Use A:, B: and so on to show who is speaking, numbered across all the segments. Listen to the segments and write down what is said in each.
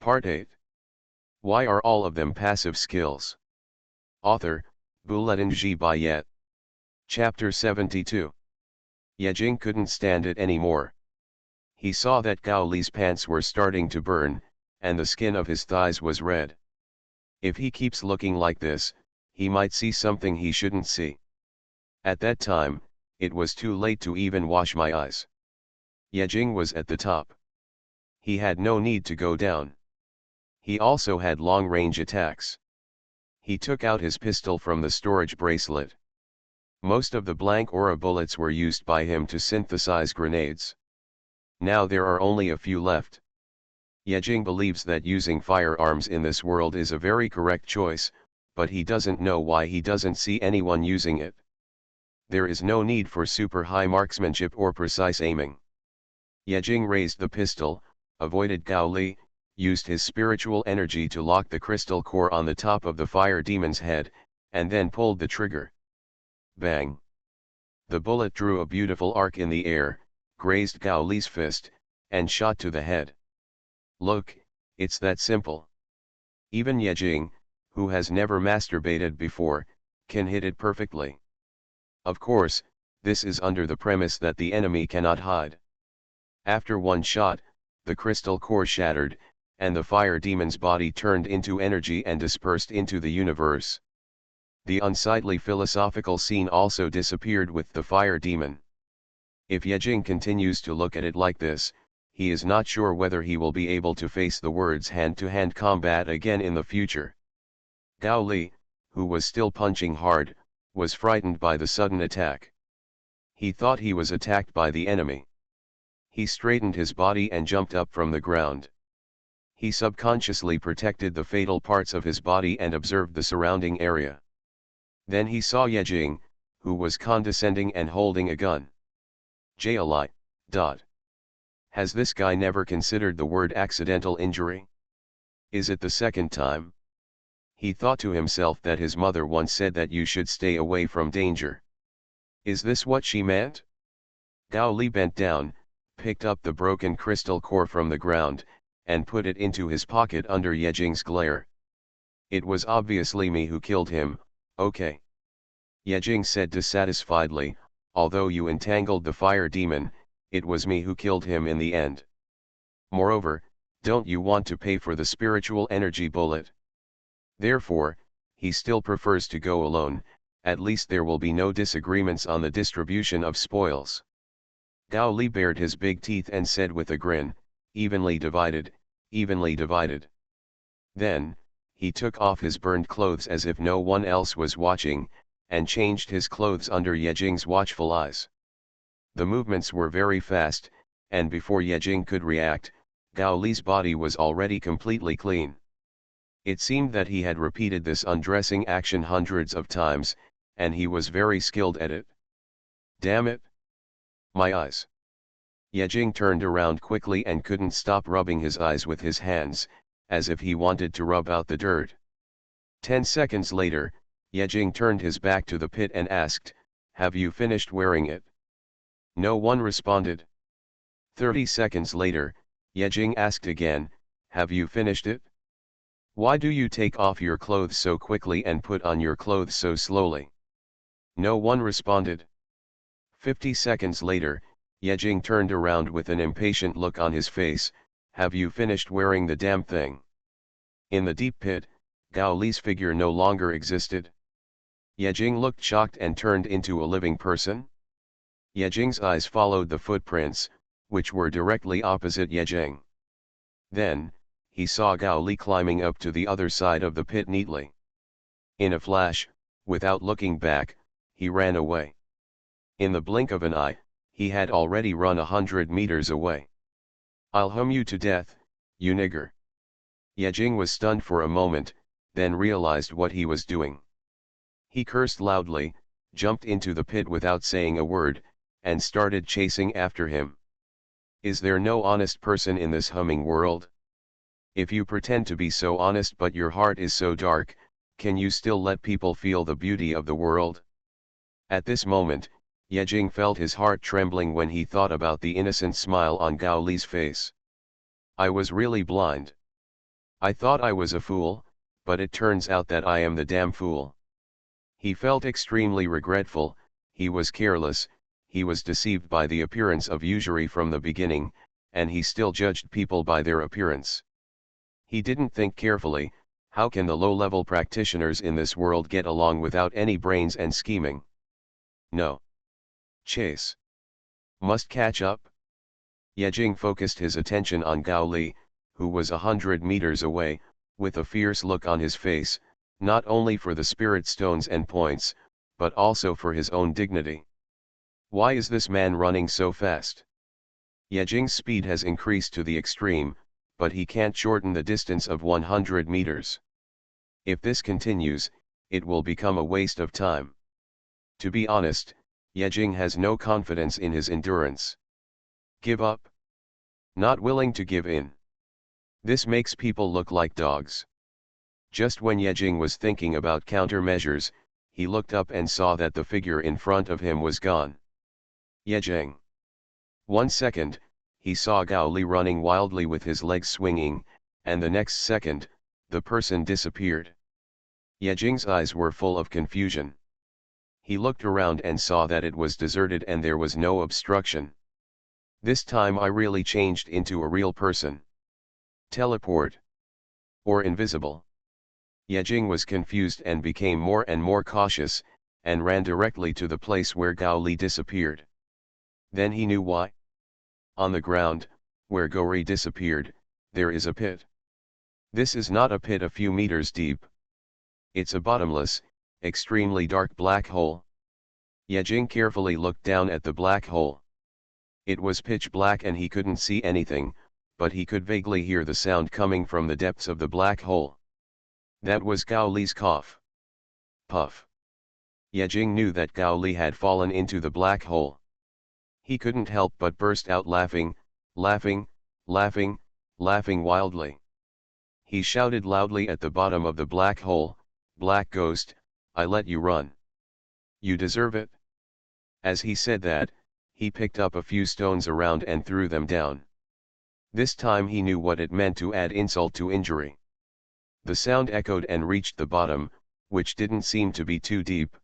A: Part 8. Why are all of them passive skills? Author, Bulletin G. Bayet. Chapter 72. Yejing couldn't stand it anymore. He saw that Gao Li's pants were starting to burn, and the skin of his thighs was red. If he keeps looking like this, he might see something he shouldn't see. At that time, it was too late to even wash my eyes. Yejing was at the top. He had no need to go down. He also had long-range attacks. He took out his pistol from the storage bracelet. Most of the blank aura bullets were used by him to synthesize grenades. Now there are only a few left. Yejing believes that using firearms in this world is a very correct choice, but he doesn't know why he doesn't see anyone using it. There is no need for super high marksmanship or precise aiming. Yejing raised the pistol, avoided Gao Li, used his spiritual energy to lock the crystal core on the top of the fire demon's head, and then pulled the trigger. Bang! The bullet drew a beautiful arc in the air, grazed Gao Li's fist, and shot to the head. Look, it's that simple. Even Yejing, who has never masturbated before, can hit it perfectly. Of course, this is under the premise that the enemy cannot hide. After one shot, the crystal core shattered, and the fire demon's body turned into energy and dispersed into the universe. The unsightly philosophical scene also disappeared with the fire demon. If Yejing continues to look at it like this, he is not sure whether he will be able to face the words hand-to-hand combat again in the future. Gao Li, who was still punching hard, was frightened by the sudden attack. He thought he was attacked by the enemy. He straightened his body and jumped up from the ground. He subconsciously protected the fatal parts of his body and observed the surrounding area. Then he saw Yejing, who was condescending and holding a gun. Jali. Has this guy never considered the word accidental injury? Is it the second time? He thought to himself that his mother once said that you should stay away from danger. Is this what she meant? Gao Li bent down, picked up the broken crystal core from the ground, and put it into his pocket under Yejing's glare. It was obviously me who killed him, okay. Yejing said dissatisfiedly, although you entangled the fire demon, it was me who killed him in the end. Moreover, don't you want to pay for the spiritual energy bullet? Therefore, he still prefers to go alone, at least there will be no disagreements on the distribution of spoils. Gao Li bared his big teeth and said with a grin, evenly divided, evenly divided. Then, he took off his burned clothes as if no one else was watching, and changed his clothes under Yejing's watchful eyes. The movements were very fast, and before Yejing could react, Gao Li's body was already completely clean. It seemed that he had repeated this undressing action hundreds of times, and he was very skilled at it. Damn it! My eyes! Yejing turned around quickly and couldn't stop rubbing his eyes with his hands, as if he wanted to rub out the dirt. 10 seconds later, Yejing turned his back to the pit and asked, "Have you finished wearing it?" No one responded. 30 seconds later, Yejing asked again, "Have you finished it? Why do you take off your clothes so quickly and put on your clothes so slowly?" No one responded. 50 seconds later, Yejing turned around with an impatient look on his face, "Have you finished wearing the damn thing?" In the deep pit, Gao Li's figure no longer existed. Yejing looked shocked and turned into a living person. Yejing's eyes followed the footprints, which were directly opposite Yejing. Then, he saw Gao Li climbing up to the other side of the pit neatly. In a flash, without looking back, he ran away. In the blink of an eye, he had already run 100 meters away. "I'll hum you to death, you nigger." Yejing was stunned for a moment, then realized what he was doing. He cursed loudly, jumped into the pit without saying a word, and started chasing after him. Is there no honest person in this humming world? If you pretend to be so honest but your heart is so dark, can you still let people feel the beauty of the world? At this moment, Yejing felt his heart trembling when he thought about the innocent smile on Gao Li's face. I was really blind. I thought I was a fool, but it turns out that I am the damn fool. He felt extremely regretful, he was careless, he was deceived by the appearance of usury from the beginning, and he still judged people by their appearance. He didn't think carefully, how can the low-level practitioners in this world get along without any brains and scheming? No. Chase. Must catch up. Yejing focused his attention on Gao Li, who was 100 meters away, with a fierce look on his face, not only for the spirit stones and points, but also for his own dignity. Why is this man running so fast? Yejing's speed has increased to the extreme, but he can't shorten the distance of 100 meters. If this continues, it will become a waste of time. To be honest, Yejing has no confidence in his endurance. Give up? Not willing to give in. This makes people look like dogs. Just when Yejing was thinking about countermeasures, he looked up and saw that the figure in front of him was gone. Yejing. 1 second, he saw Gao Li running wildly with his legs swinging, and the next second, the person disappeared. Yejing's eyes were full of confusion. He looked around and saw that it was deserted and there was no obstruction. This time I really changed into a real person. Teleport. Or invisible. Yejing was confused and became more and more cautious, and ran directly to the place where Gao Li disappeared. Then he knew why. On the ground, where Gao Li disappeared, there is a pit. This is not a pit a few meters deep. It's a bottomless, extremely dark black hole. Yejing carefully looked down at the black hole. It was pitch black and he couldn't see anything, but he could vaguely hear the sound coming from the depths of the black hole. That was Gao Li's cough. Puff. Yejing knew that Gao Li had fallen into the black hole. He couldn't help but burst out laughing, laughing, laughing, laughing wildly. He shouted loudly at the bottom of the black hole, "Black Ghost, I let you run. You deserve it." As he said that, he picked up a few stones around and threw them down. This time he knew what it meant to add insult to injury. The sound echoed and reached the bottom, which didn't seem to be too deep.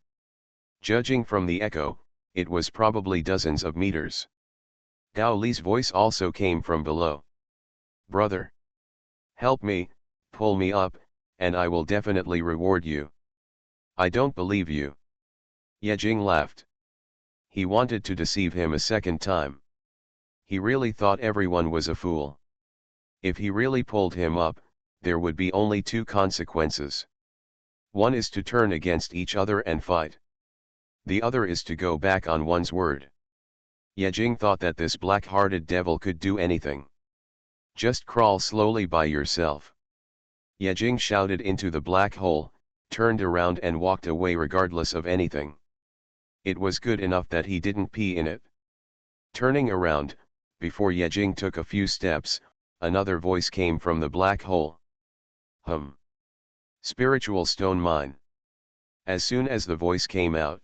A: Judging from the echo, it was probably dozens of meters. Gao Li's voice also came from below. "Brother! Help me, pull me up, and I will definitely reward you." "I don't believe you." Yejing laughed. He wanted to deceive him a second time. He really thought everyone was a fool. If he really pulled him up, there would be only two consequences. One is to turn against each other and fight. The other is to go back on one's word. Yejing thought that this black-hearted devil could do anything. "Just crawl slowly by yourself." Yejing shouted into the black hole, turned around and walked away regardless of anything. It was good enough that he didn't pee in it. Turning around, before Yejing took a few steps, another voice came from the black hole. Spiritual stone mine. As soon as the voice came out,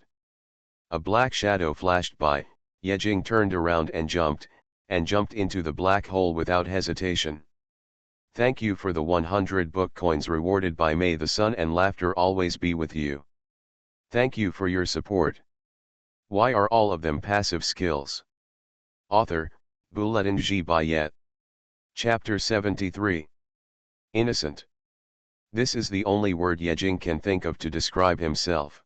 A: a black shadow flashed by. Yejing turned around and jumped into the black hole without hesitation. "Thank you for the 100 book coins rewarded by May the sun and laughter always be with you. Thank you for your support." Why are all of them passive skills? Author, Bouletin G. Bayet. Chapter 73. Innocent. This is the only word Yejing can think of to describe himself.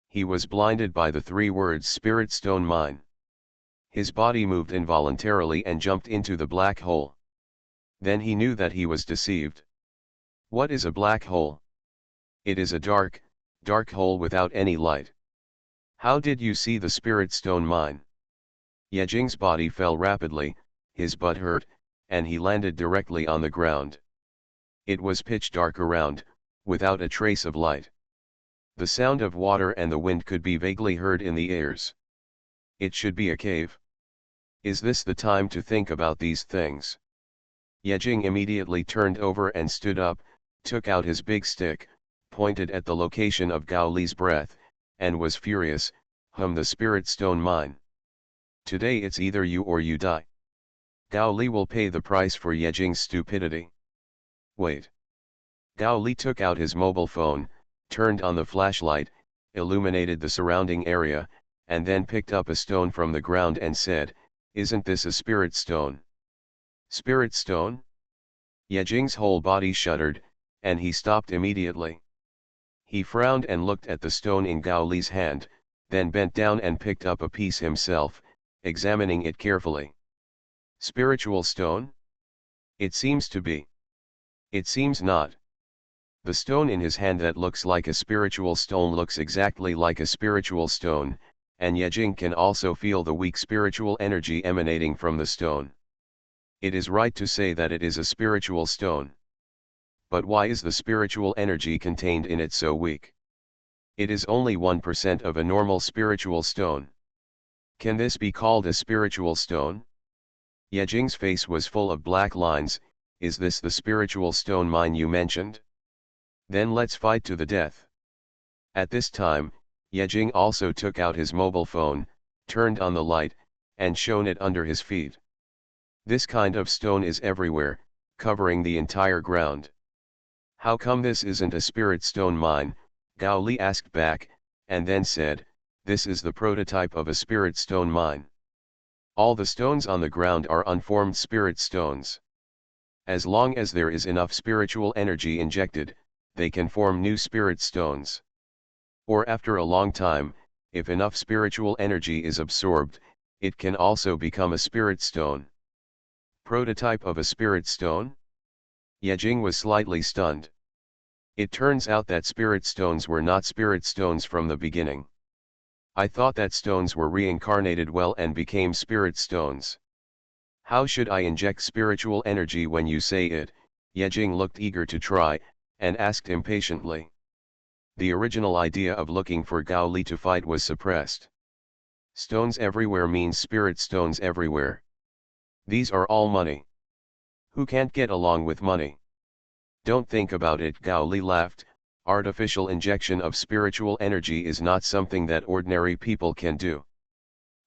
A: He was blinded by the three words "spirit stone mine." His body moved involuntarily and jumped into the black hole. Then he knew that he was deceived. What is a black hole? It is a dark, dark hole without any light. How did you see the spirit stone mine? Yejing's body fell rapidly, his butt hurt, and he landed directly on the ground. It was pitch dark around, without a trace of light. The sound of water and the wind could be vaguely heard in the airs. It should be a cave. Is this the time to think about these things? Yejing immediately turned over and stood up, took out his big stick, pointed at the location of Gao Li's breath, and was furious. The spirit stone mine. Today it's either you or you die. Gao Li will pay the price for Yejing's stupidity. Wait. Gao Li took out his mobile phone, turned on the flashlight, illuminated the surrounding area, and then picked up a stone from the ground and said, "Isn't this a spirit stone?" Spirit stone? Yejing's whole body shuddered, and he stopped immediately. He frowned and looked at the stone in Gao Li's hand, then bent down and picked up a piece himself, examining it carefully. Spiritual stone? It seems to be. It seems not. The stone in his hand that looks like a spiritual stone looks exactly like a spiritual stone, and Yejing can also feel the weak spiritual energy emanating from the stone. It is right to say that it is a spiritual stone. But why is the spiritual energy contained in it so weak? It is only 1% of a normal spiritual stone. Can this be called a spiritual stone? Yejing's face was full of black lines. Is this the spiritual stone mine you mentioned? Then let's fight to the death. At this time, Yejing also took out his mobile phone, turned on the light, and shone it under his feet. This kind of stone is everywhere, covering the entire ground. How come this isn't a spirit stone mine? Gao Li asked back, and then said, "This is the prototype of a spirit stone mine. All the stones on the ground are unformed spirit stones. As long as there is enough spiritual energy injected, they can form new spirit stones. Or after a long time, if enough spiritual energy is absorbed, it can also become a spirit stone." Prototype of a spirit stone? Yejing was slightly stunned. It turns out that spirit stones were not spirit stones from the beginning. I thought that stones were reincarnated well and became spirit stones. How should I inject spiritual energy when you say it? Yejing looked eager to try, and asked impatiently. The original idea of looking for Gao Li to fight was suppressed. Stones everywhere means spirit stones everywhere. These are all money. Who can't get along with money? Don't think about it, Gao Li laughed. Artificial injection of spiritual energy is not something that ordinary people can do.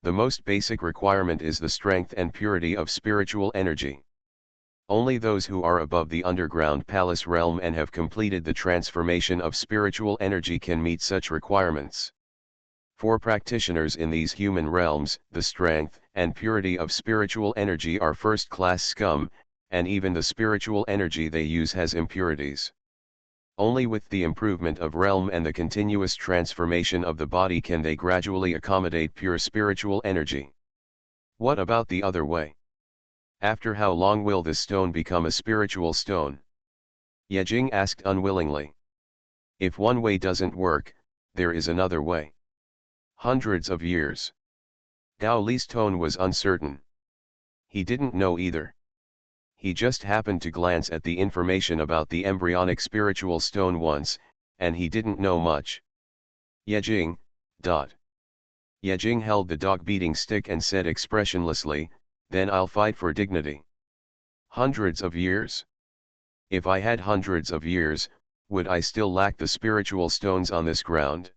A: The most basic requirement is the strength and purity of spiritual energy. Only those who are above the underground palace realm and have completed the transformation of spiritual energy can meet such requirements. For practitioners in these human realms, the strength and purity of spiritual energy are first-class scum, and even the spiritual energy they use has impurities. Only with the improvement of realm and the continuous transformation of the body can they gradually accommodate pure spiritual energy. What about the other way? After how long will this stone become a spiritual stone? Yejing asked unwillingly. If one way doesn't work, there is another way. Hundreds of years. Gao Li's tone was uncertain. He didn't know either. He just happened to glance at the information about the embryonic spiritual stone once, and he didn't know much. Yejing. Yejing held the dog-beating stick and said expressionlessly, "Then I'll fight for dignity." Hundreds of years? If I had hundreds of years, would I still lack the spiritual stones on this ground?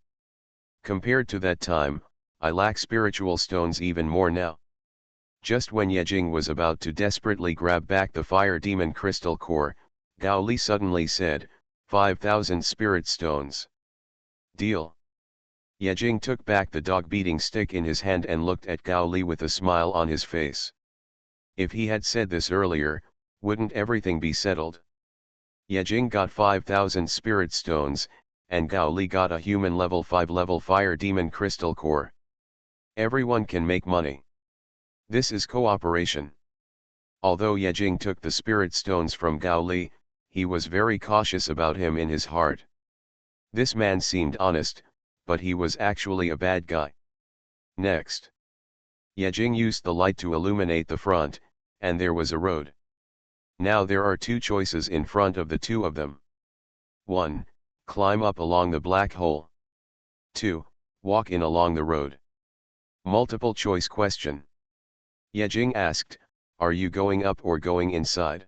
A: Compared to that time, I lack spiritual stones even more now. Just when Yejing was about to desperately grab back the fire demon crystal core, Gao Li suddenly said, 5,000 spirit stones. Deal. Yejing took back the dog-beating stick in his hand and looked at Gao Li with a smile on his face. If he had said this earlier, wouldn't everything be settled? Yejing got 5,000 spirit stones, and Gao Li got a human level 5 level fire demon crystal core. Everyone can make money. This is cooperation. Although Yejing took the spirit stones from Gao Li, he was very cautious about him in his heart. This man seemed honest, but he was actually a bad guy. Next. Yejing used the light to illuminate the front, and there was a road. Now there are two choices in front of the two of them. 1. Climb up along the black hole. 2. Walk in along the road. Multiple choice question. Yejing asked, "Are you going up or going inside?"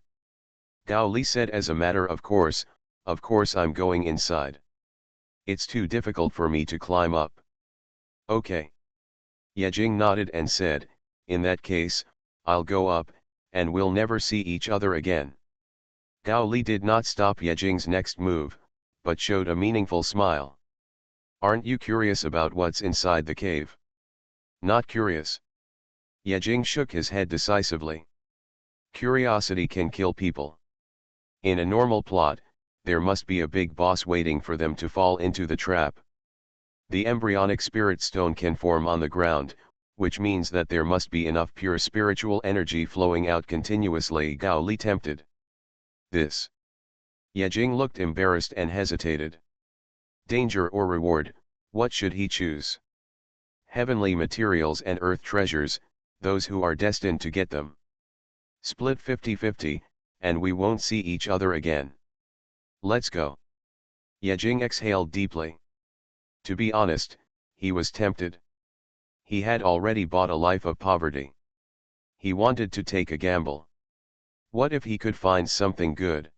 A: Gao Li said, "As a matter of course I'm going inside. It's too difficult for me to climb up." Okay. Yejing nodded and said, "In that case, I'll go up, and we'll never see each other again." Gao Li did not stop Yejing's next move, but showed a meaningful smile. Aren't you curious about what's inside the cave? Not curious. Yejing shook his head decisively. Curiosity can kill people. In a normal plot, there must be a big boss waiting for them to fall into the trap. The embryonic spirit stone can form on the ground, which means that there must be enough pure spiritual energy flowing out continuously. Gao Li tempted. This. Yejing looked embarrassed and hesitated. Danger or reward, what should he choose? Heavenly materials and earth treasures, those who are destined to get them. Split 50-50, and we won't see each other again. Let's go. Yejing exhaled deeply. To be honest, he was tempted. He had already bought a life of poverty. He wanted to take a gamble. What if he could find something good?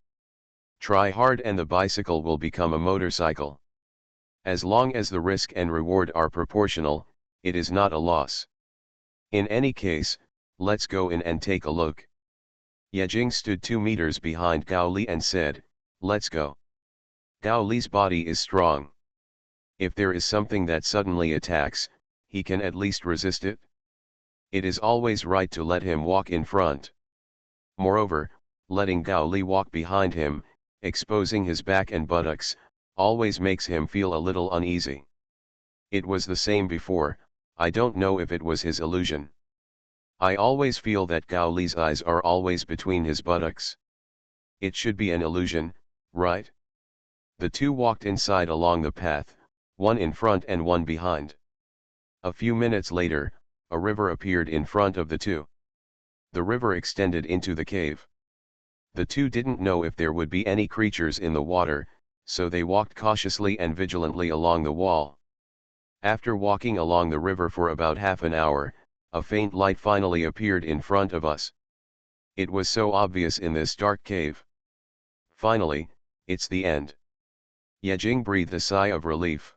A: Try hard and the bicycle will become a motorcycle. As long as the risk and reward are proportional, it is not a loss. In any case, let's go in and take a look. Yejing stood 2 meters behind Gao Li and said, let's go. Gao Li's body is strong. If there is something that suddenly attacks, he can at least resist it. It is always right to let him walk in front. Moreover, letting Gao Li walk behind him, exposing his back and buttocks, always makes him feel a little uneasy. It was the same before, I don't know if it was his illusion. I always feel that Gao Li's eyes are always between his buttocks. It should be an illusion, right? The two walked inside along the path, one in front and one behind. A few minutes later, a river appeared in front of the two. The river extended into the cave. The two didn't know if there would be any creatures in the water, so they walked cautiously and vigilantly along the wall. After walking along the river for about half an hour, a faint light finally appeared in front of us. It was so obvious in this dark cave. Finally, it's the end. Yejing breathed a sigh of relief.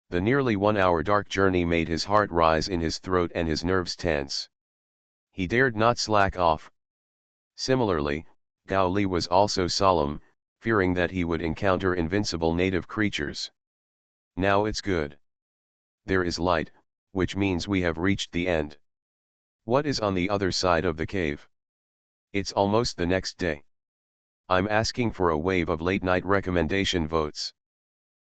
A: The nearly 1 hour dark journey made his heart rise in his throat and his nerves tense. He dared not slack off. Similarly, Gao Li was also solemn, fearing that he would encounter invincible native creatures. Now it's good. There is light, which means we have reached the end. What is on the other side of the cave? It's almost the next day. I'm asking for a wave of late-night recommendation votes.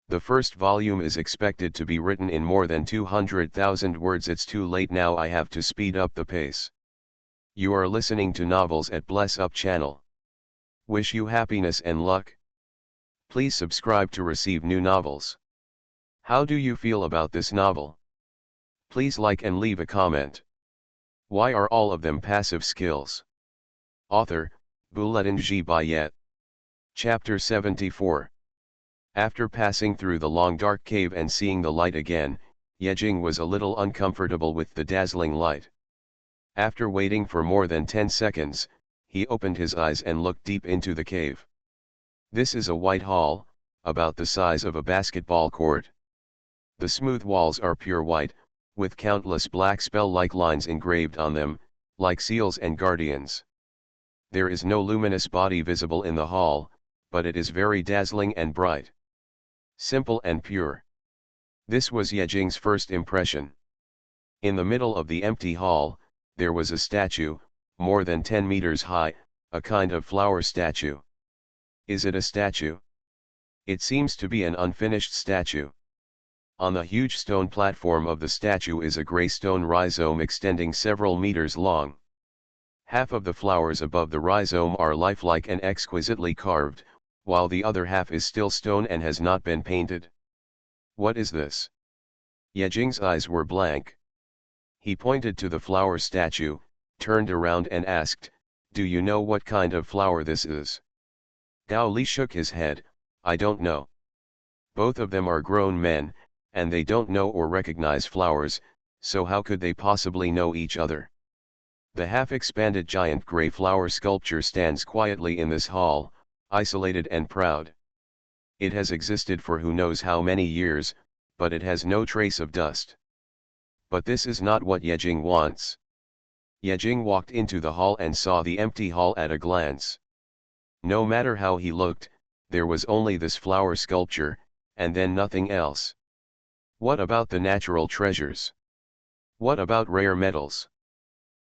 A: The first volume is expected to be written in more than 200,000 words. It's too late now, I have to speed up the pace. You are listening to Novels at Bless Up channel. Wish you happiness and luck. Please subscribe to receive new novels. How do you feel about this novel? Please like and leave a comment. Why are all of them passive skills? Author, Bouletin G. Bayet. Chapter 74. After passing through the long dark cave and seeing the light again, Yejing was a little uncomfortable with the dazzling light. After waiting for more than 10 seconds, he opened his eyes and looked deep into the cave. This is a white hall, about the size of a basketball court. The smooth walls are pure white, with countless black spell-like lines engraved on them, like seals and guardians. There is no luminous body visible in the hall, but it is very dazzling and bright. Simple and pure. This was Yejing's first impression. In the middle of the empty hall, there was a statue, more than 10 meters high, a kind of flower statue. Is it a statue? It seems to be an unfinished statue. On the huge stone platform of the statue is a gray stone rhizome extending several meters long. Half of the flowers above the rhizome are lifelike and exquisitely carved, while the other half is still stone and has not been painted. What is this? Yejing's eyes were blank. He pointed to the flower statue, turned around and asked, "Do you know what kind of flower this is?" Gao Li shook his head, "I don't know." Both of them are grown men, and they don't know or recognize flowers, so how could they possibly know each other? The half-expanded giant gray flower sculpture stands quietly in this hall, isolated and proud. It has existed for who knows how many years, but it has no trace of dust. But this is not what Yejing wants. Yejing walked into the hall and saw the empty hall at a glance. No matter how he looked, there was only this flower sculpture, and then nothing else. What about the natural treasures? What about rare metals?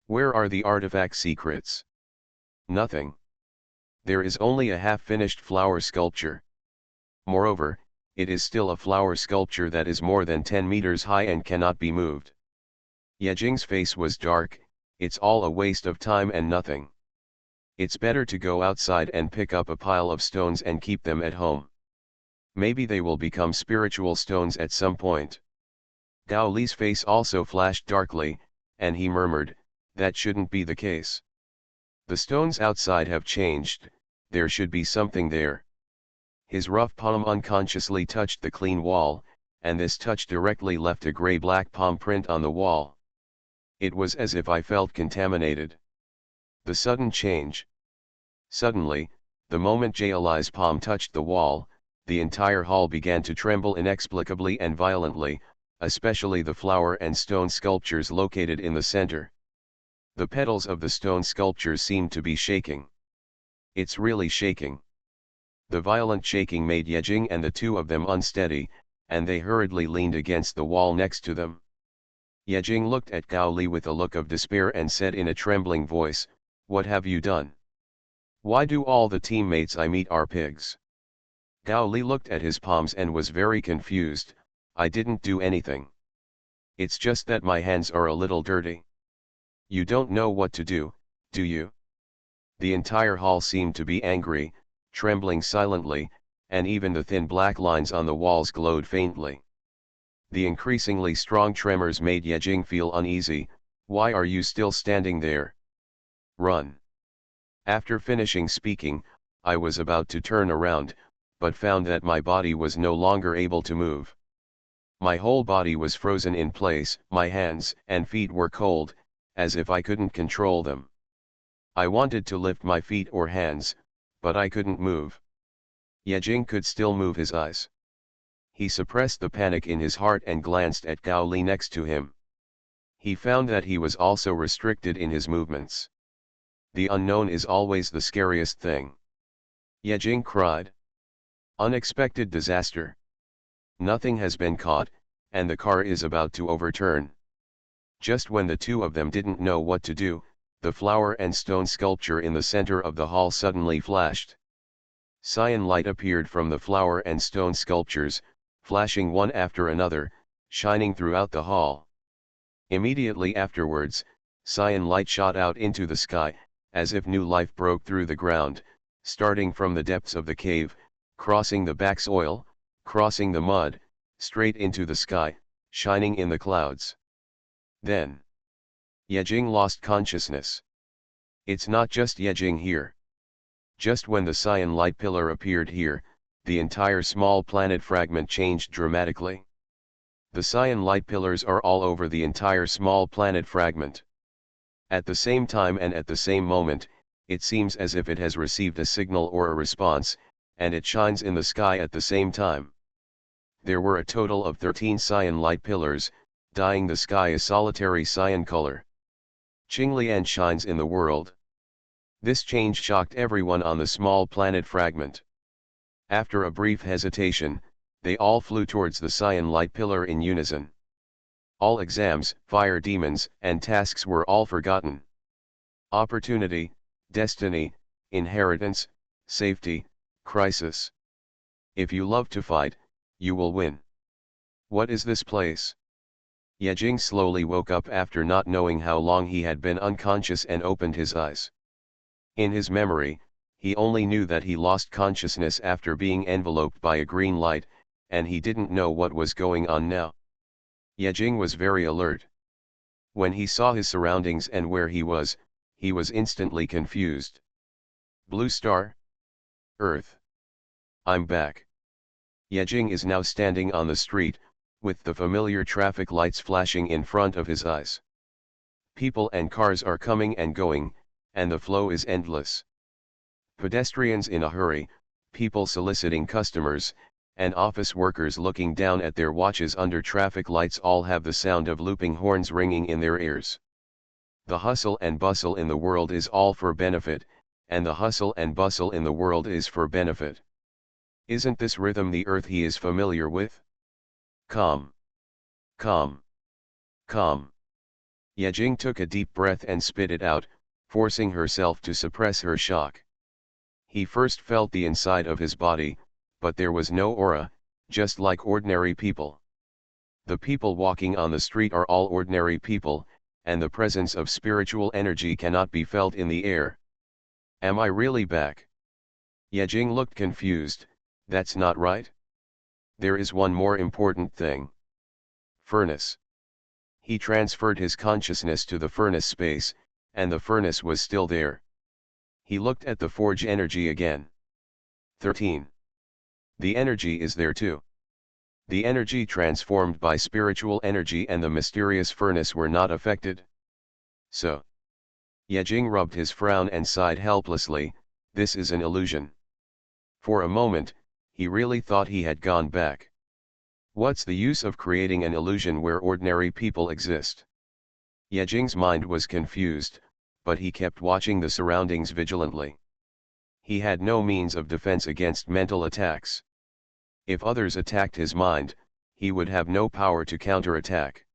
A: Where are the artifact secrets? Nothing. There is only a half-finished flower sculpture. Moreover, it is still a flower sculpture that is more than 10 meters high and cannot be moved. Yejing's face was dark. It's all a waste of time and nothing. It's better to go outside and pick up a pile of stones and keep them at home. Maybe they will become spiritual stones at some point. Gao Li's face also flashed darkly, and he murmured, that shouldn't be the case. The stones outside have changed, there should be something there. His rough palm unconsciously touched the clean wall, and this touch directly left a gray-black palm print on the wall. It was as if I felt contaminated. The sudden change. Suddenly, the moment Li's palm touched the wall, the entire hall began to tremble inexplicably and violently, especially the flower and stone sculptures located in the center. The petals of the stone sculptures seemed to be shaking. It's really shaking. The violent shaking made Yejing and the two of them unsteady, and they hurriedly leaned against the wall next to them. Yejing looked at Gao Li with a look of despair and said in a trembling voice, "What have you done? Why do all the teammates I meet are pigs?" Gao Li looked at his palms and was very confused. "I didn't do anything. It's just that my hands are a little dirty." "You don't know what to do you?" The entire hall seemed to be angry, trembling silently, and even the thin black lines on the walls glowed faintly. The increasingly strong tremors made Yejing feel uneasy. "Why are you still standing there? Run." After finishing speaking, I was about to turn around, but found that my body was no longer able to move. My whole body was frozen in place, my hands and feet were cold, as if I couldn't control them. I wanted to lift my feet or hands, but I couldn't move. Yejing could still move his eyes. He suppressed the panic in his heart and glanced at Gao Li next to him. He found that he was also restricted in his movements. The unknown is always the scariest thing. Yejing cried. Unexpected disaster. Nothing has been caught, and the car is about to overturn. Just when the two of them didn't know what to do, the flower and stone sculpture in the center of the hall suddenly flashed. Cyan light appeared from the flower and stone sculptures, flashing one after another, shining throughout the hall. Immediately afterwards, cyan light shot out into the sky, as if new life broke through the ground, starting from the depths of the cave, crossing the back soil, crossing the mud, straight into the sky, shining in the clouds. Then, Yejing lost consciousness. It's not just Yejing here. Just when the cyan light pillar appeared here, the entire small planet fragment changed dramatically. The cyan light pillars are all over the entire small planet fragment. At the same time and at the same moment, it seems as if it has received a signal or a response, and it shines in the sky at the same time. There were a total of 13 cyan light pillars, dyeing the sky a solitary cyan color. Qinglian shines in the world. This change shocked everyone on the small planet fragment. After a brief hesitation, they all flew towards the cyan light pillar in unison. All exams, fire demons, and tasks were all forgotten. Opportunity, destiny, inheritance, safety, crisis. If you love to fight, you will win. What is this place? Yejing slowly woke up after not knowing how long he had been unconscious and opened his eyes. In his memory, he only knew that he lost consciousness after being enveloped by a green light, and he didn't know what was going on now. Yejing was very alert. When he saw his surroundings and where he was instantly confused. Blue star? Earth. I'm back. Yejing is now standing on the street, with the familiar traffic lights flashing in front of his eyes. People and cars are coming and going, and the flow is endless. Pedestrians in a hurry, people soliciting customers, and office workers looking down at their watches under traffic lights all have the sound of looping horns ringing in their ears. The hustle and bustle in the world is all for benefit, and the hustle and bustle in the world is for benefit. Isn't this rhythm the earth he is familiar with? Calm. Calm. Calm. Yejing took a deep breath and spit it out, forcing herself to suppress her shock. He first felt the inside of his body, but there was no aura, just like ordinary people. The people walking on the street are all ordinary people, and the presence of spiritual energy cannot be felt in the air. Am I really back? Yejing looked confused. That's not right. There is one more important thing. Furnace. He transferred his consciousness to the furnace space, and the furnace was still there. He looked at the forge energy again. 13. The energy is there too. The energy transformed by spiritual energy and the mysterious furnace were not affected. So. Yejing rubbed his frown and sighed helplessly. This is an illusion. For a moment, he really thought he had gone back. What's the use of creating an illusion where ordinary people exist? Yejing's mind was confused, but he kept watching the surroundings vigilantly. He had no means of defense against mental attacks. If others attacked his mind, he would have no power to counterattack.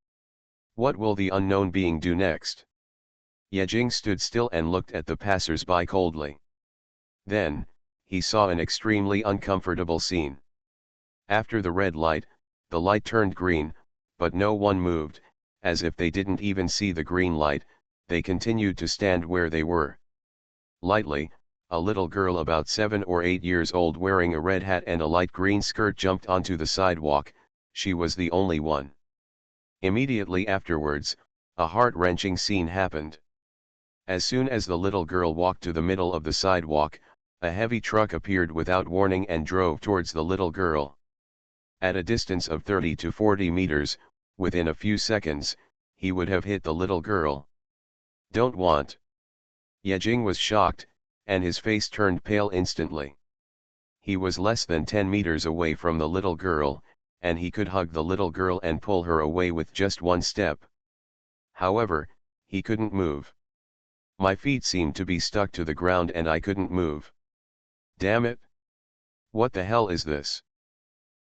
A: What will the unknown being do next? Yejing stood still and looked at the passers-by coldly. Then, he saw an extremely uncomfortable scene. After the red light, the light turned green, but no one moved, as if they didn't even see the green light. They continued to stand where they were. Lightly, a little girl about 7 or 8 years old wearing a red hat and a light green skirt jumped onto the sidewalk. She was the only one. Immediately afterwards, a heart-wrenching scene happened. As soon as the little girl walked to the middle of the sidewalk, a heavy truck appeared without warning and drove towards the little girl. At a distance of 30 to 40 meters, within a few seconds, he would have hit the little girl. Don't want. Yejing was shocked, and his face turned pale instantly. He was less than 10 meters away from the little girl, and he could hug the little girl and pull her away with just one step. However, he couldn't move. My feet seemed to be stuck to the ground and I couldn't move. Damn it! What the hell is this?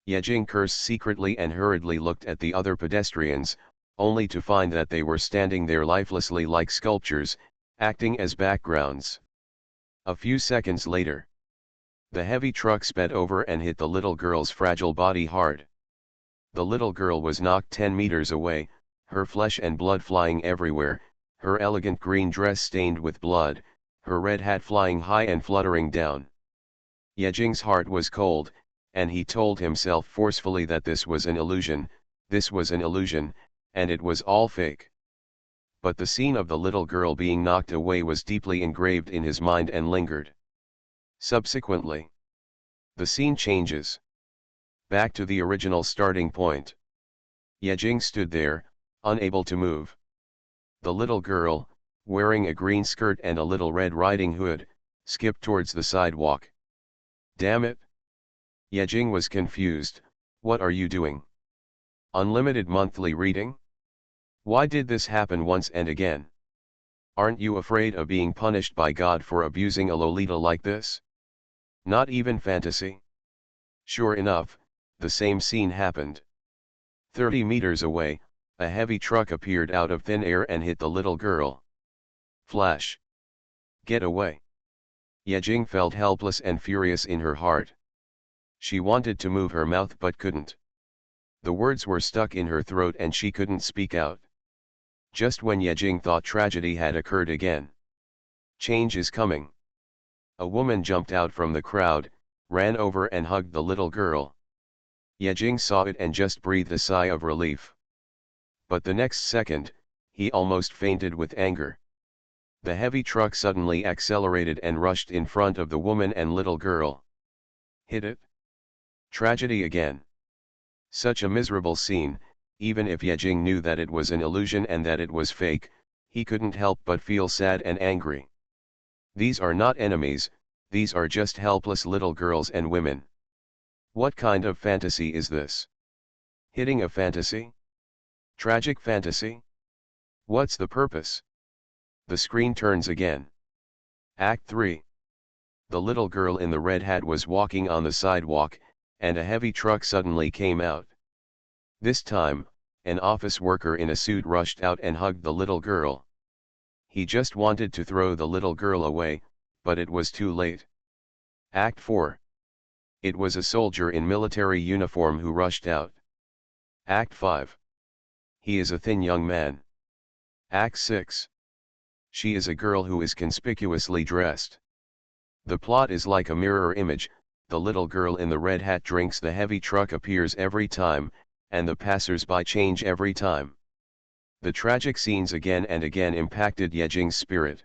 A: Yejing cursed secretly and hurriedly looked at the other pedestrians, only to find that they were standing there lifelessly like sculptures, acting as backgrounds. A few seconds later, the heavy truck sped over and hit the little girl's fragile body hard. The little girl was knocked 10 meters away, her flesh and blood flying everywhere, her elegant green dress stained with blood, her red hat flying high and fluttering down. Yejing's heart was cold, and he told himself forcefully that this was an illusion, and it was all fake. But the scene of the little girl being knocked away was deeply engraved in his mind and lingered. Subsequently, the scene changes. Back to the original starting point. Yejing stood there, unable to move. The little girl, wearing a green skirt and a little Red Riding Hood, skipped towards the sidewalk. Damn it! Yejing was confused. What are you doing? Unlimited monthly reading? Why did this happen once and again? Aren't you afraid of being punished by God for abusing a Lolita like this? Not even fantasy? Sure enough, the same scene happened. 30 meters away, a heavy truck appeared out of thin air and hit the little girl. Flash! Get away! Yejing felt helpless and furious in her heart. She wanted to move her mouth but couldn't. The words were stuck in her throat and she couldn't speak out. Just when Yejing thought tragedy had occurred again. Change is coming. A woman jumped out from the crowd, ran over and hugged the little girl. Yejing saw it and just breathed a sigh of relief. But the next second, he almost fainted with anger. The heavy truck suddenly accelerated and rushed in front of the woman and little girl. Hit it? Tragedy again. Such a miserable scene. Even if Yejing knew that it was an illusion and that it was fake, he couldn't help but feel sad and angry. These are not enemies, these are just helpless little girls and women. What kind of fantasy is this? Hitting a fantasy? Tragic fantasy? What's the purpose? The screen turns again. Act 3. The little girl in the red hat was walking on the sidewalk, and a heavy truck suddenly came out. This time, an office worker in a suit rushed out and hugged the little girl. He just wanted to throw the little girl away, but it was too late. Act 4. It was a soldier in military uniform who rushed out. Act 5. He is a thin young man. Act 6. She is a girl who is conspicuously dressed. The plot is like a mirror image. The little girl in the red hat drinks, the heavy truck appears every time, and the passers-by change every time. The tragic scenes again and again impacted Yejing's spirit.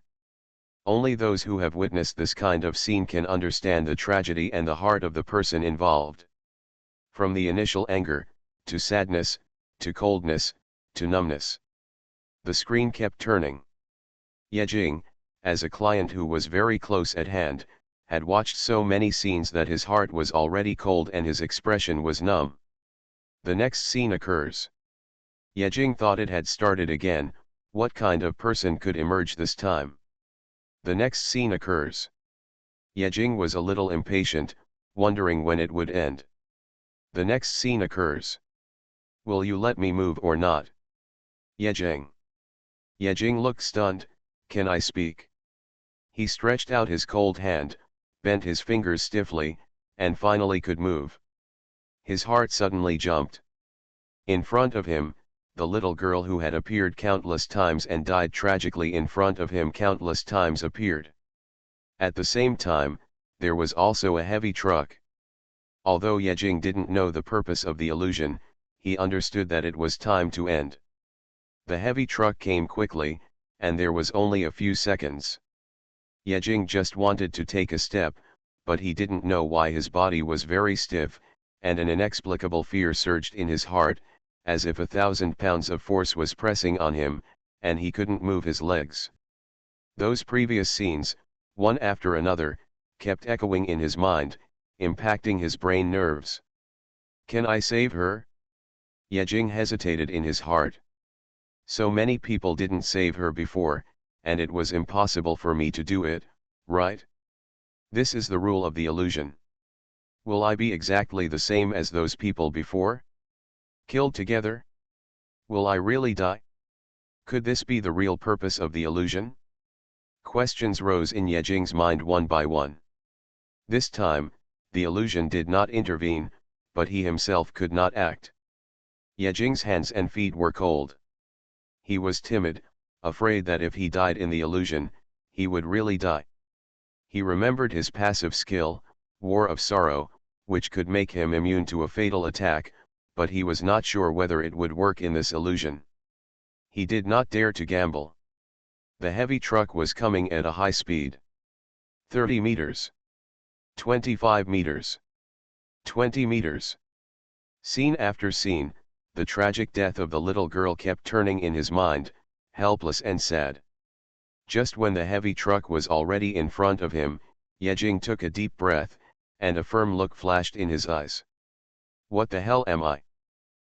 A: Only those who have witnessed this kind of scene can understand the tragedy and the heart of the person involved. From the initial anger, to sadness, to coldness, to numbness. The screen kept turning. Yejing, as a client who was very close at hand, had watched so many scenes that his heart was already cold and his expression was numb. The next scene occurs. Yejing thought it had started again. What kind of person could emerge this time? The next scene occurs. Yejing was a little impatient, wondering when it would end. The next scene occurs. Will you let me move or not? Yejing. Yejing looked stunned. Can I speak? He stretched out his cold hand, bent his fingers stiffly, and finally could move. His heart suddenly jumped. In front of him, the little girl who had appeared countless times and died tragically in front of him countless times appeared. At the same time, there was also a heavy truck. Although Yejing didn't know the purpose of the illusion, he understood that it was time to end. The heavy truck came quickly, and there was only a few seconds. Yejing just wanted to take a step, but he didn't know why. His body was very stiff, and an inexplicable fear surged in his heart, as if 1,000 pounds of force was pressing on him, and he couldn't move his legs. Those previous scenes, one after another, kept echoing in his mind, impacting his brain nerves. Can I save her? Yejing hesitated in his heart. So many people didn't save her before, and it was impossible for me to do it, right? This is the rule of the illusion. Will I be exactly the same as those people before? Killed together? Will I really die? Could this be the real purpose of the illusion? Questions rose in Yejing's mind one by one. This time, the illusion did not intervene, but he himself could not act. Yejing's hands and feet were cold. He was timid, afraid that if he died in the illusion, he would really die. He remembered his passive skill, War of Sorrow, which could make him immune to a fatal attack, but he was not sure whether it would work in this illusion. He did not dare to gamble. The heavy truck was coming at a high speed. 30 meters. 25 meters. 20 meters. Scene after scene, the tragic death of the little girl kept turning in his mind, helpless and sad. Just when the heavy truck was already in front of him, Yejing took a deep breath, and a firm look flashed in his eyes. What the hell am I?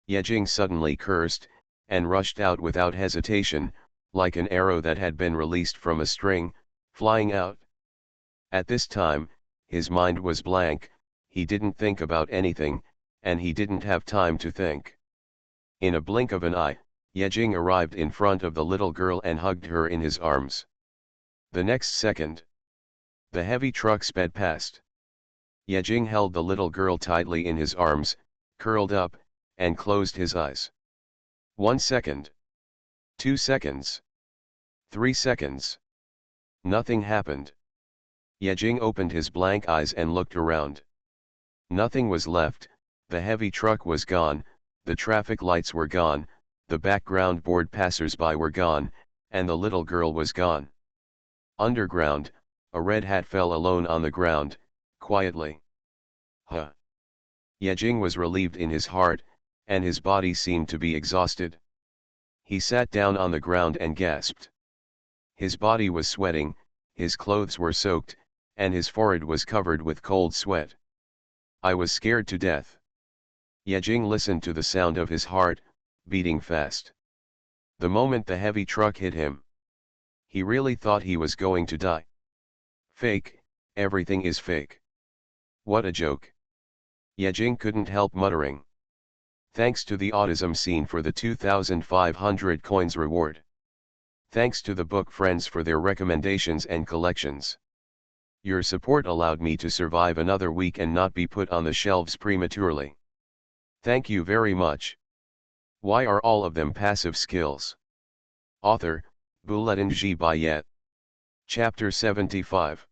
A: Yejing suddenly cursed, and rushed out without hesitation, like an arrow that had been released from a string, flying out. At this time, his mind was blank, he didn't think about anything, and he didn't have time to think. In a blink of an eye, Yejing arrived in front of the little girl and hugged her in his arms. The next second, the heavy truck sped past. Yejing held the little girl tightly in his arms, curled up, and closed his eyes. 1 second. 2 seconds. 3 seconds. Nothing happened. Yejing opened his blank eyes and looked around. Nothing was left, the heavy truck was gone, the traffic lights were gone, the background bored passers-by were gone, and the little girl was gone. Underground, a red hat fell alone on the ground, quietly. Huh. Yejing was relieved in his heart, and his body seemed to be exhausted. He sat down on the ground and gasped. His body was sweating, his clothes were soaked, and his forehead was covered with cold sweat. I was scared to death. Yejing listened to the sound of his heart, beating fast. The moment the heavy truck hit him, he really thought he was going to die. Fake, Everything is fake. What a joke. Yejing couldn't help muttering. Thanks to the autism scene for the 2,500 coins reward. Thanks to the book friends for their recommendations and collections. Your support allowed me to survive another week and not be put on the shelves prematurely. Thank you very much. Why are all of them passive skills? Author, Bulletin G. Bayet. Chapter 75.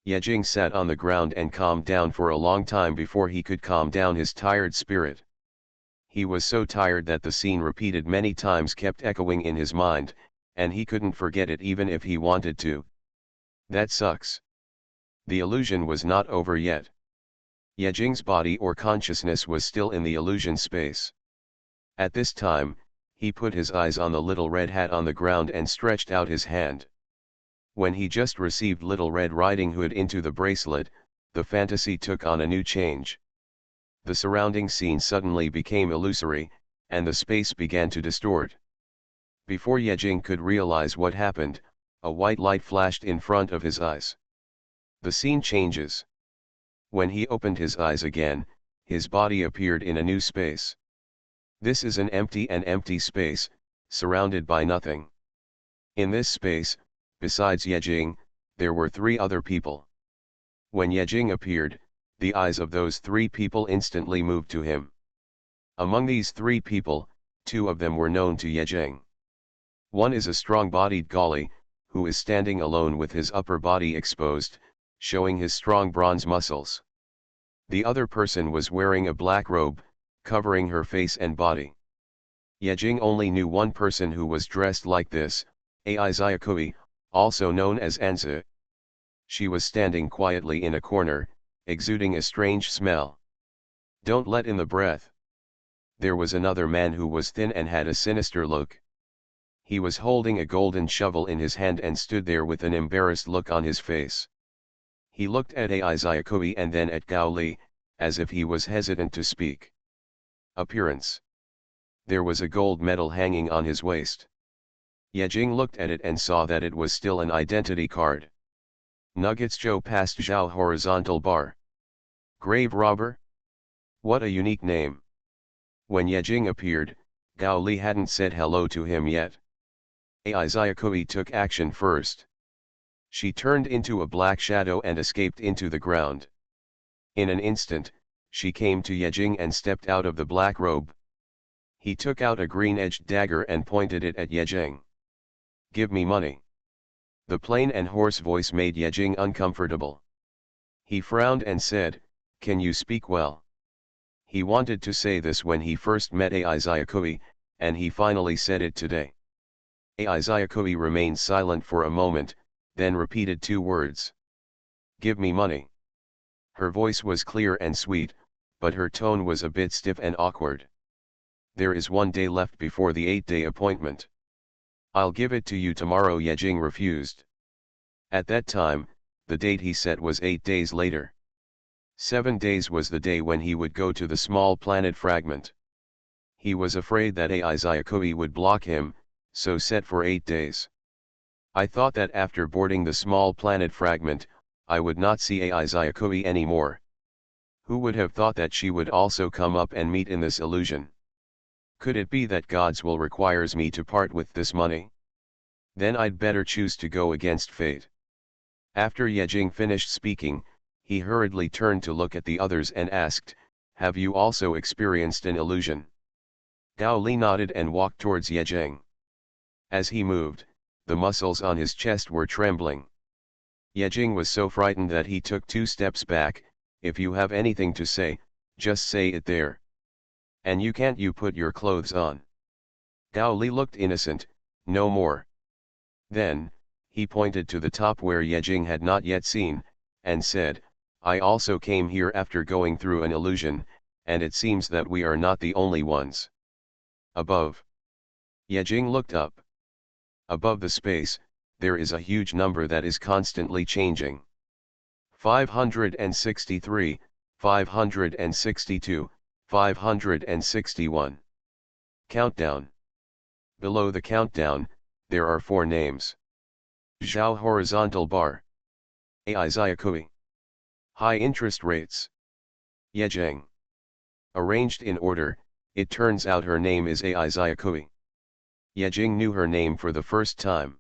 A: Yejing sat on the ground and calmed down for a long time before he could calm down his tired spirit. He was so tired that the scene repeated many times kept echoing in his mind, and he couldn't forget it even if he wanted to. That sucks. The illusion was not over yet. Yejing's body or consciousness was still in the illusion space. At this time, he put his eyes on the little red hat on the ground and stretched out his hand. When he just received Little Red Riding Hood into the bracelet, the fantasy took on a new change. The surrounding scene suddenly became illusory, and the space began to distort. Before Yejing could realize what happened, a white light flashed in front of his eyes. The scene changes. When he opened his eyes again, his body appeared in a new space. This is an empty space, surrounded by nothing. In this space, besides Yejing, there were 3 other people. When Yejing appeared, the eyes of those 3 people instantly moved to him. Among these 3 people, 2 of them were known to Yejing. One is a strong-bodied Gali, who is standing alone with his upper body exposed, showing his strong bronze muscles. The other person was wearing a black robe, covering her face and body. Yejing only knew one person who was dressed like this, Ai Zyakui, also known as Anza. She was standing quietly in a corner, exuding a strange smell. Don't let in the breath. There was another man who was thin and had a sinister look. He was holding a golden shovel in his hand and stood there with an embarrassed look on his face. He looked at Ai Zyakui and then at Gao Li, as if he was hesitant to speak. Appearance. There was a gold medal hanging on his waist. Yejing looked at it and saw that it was still an identity card. Nuggets Joe passed Zhao horizontal bar. Grave robber? What a unique name. When Yejing appeared, Gao Li hadn't said hello to him yet. Ai Zyakui took action first. She turned into a black shadow and escaped into the ground. In an instant, she came to Yejing and stepped out of the black robe. He took out a green-edged dagger and pointed it at Yejing. Give me money. The plain and hoarse voice made Yejing uncomfortable. He frowned and said, Can you speak well? He wanted to say this when he first met Ai Zyakui, and he finally said it today. Ai Zyakui remained silent for a moment, then repeated 2 words. Give me money. Her voice was clear and sweet, but her tone was a bit stiff and awkward. There is 1 day left before the 8-day appointment. I'll give it to you tomorrow. Yejing refused. At that time, the date he set was 8 days later. 7 days was the day when he would go to the small planet fragment. He was afraid that Ai Zyakui would block him, so set for 8 days. I thought that after boarding the small planet fragment, I would not see Ai Zyakui anymore. Who would have thought that she would also come up and meet in this illusion? Could it be that God's will requires me to part with this money? Then I'd better choose to go against fate. After Yejing finished speaking, he hurriedly turned to look at the others and asked, Have you also experienced an illusion? Gao Li nodded and walked towards Yejing. As he moved, the muscles on his chest were trembling. Yejing was so frightened that he took 2 steps back. If you have anything to say, just say it there. And you can't put your clothes on. Gao Li looked innocent, no more. Then, he pointed to the top where Yejing had not yet seen, and said, I also came here after going through an illusion, and it seems that we are not the only ones. Above. Yejing looked up. Above the space, there is a huge number that is constantly changing. 563, 562, 561. Countdown. Below the countdown, there are 4 names. Zhao horizontal bar. AI Zyakui. High interest rates. Yejing. Arranged in order, it turns out her name is AI Zyakui. Yejing knew her name for the first time.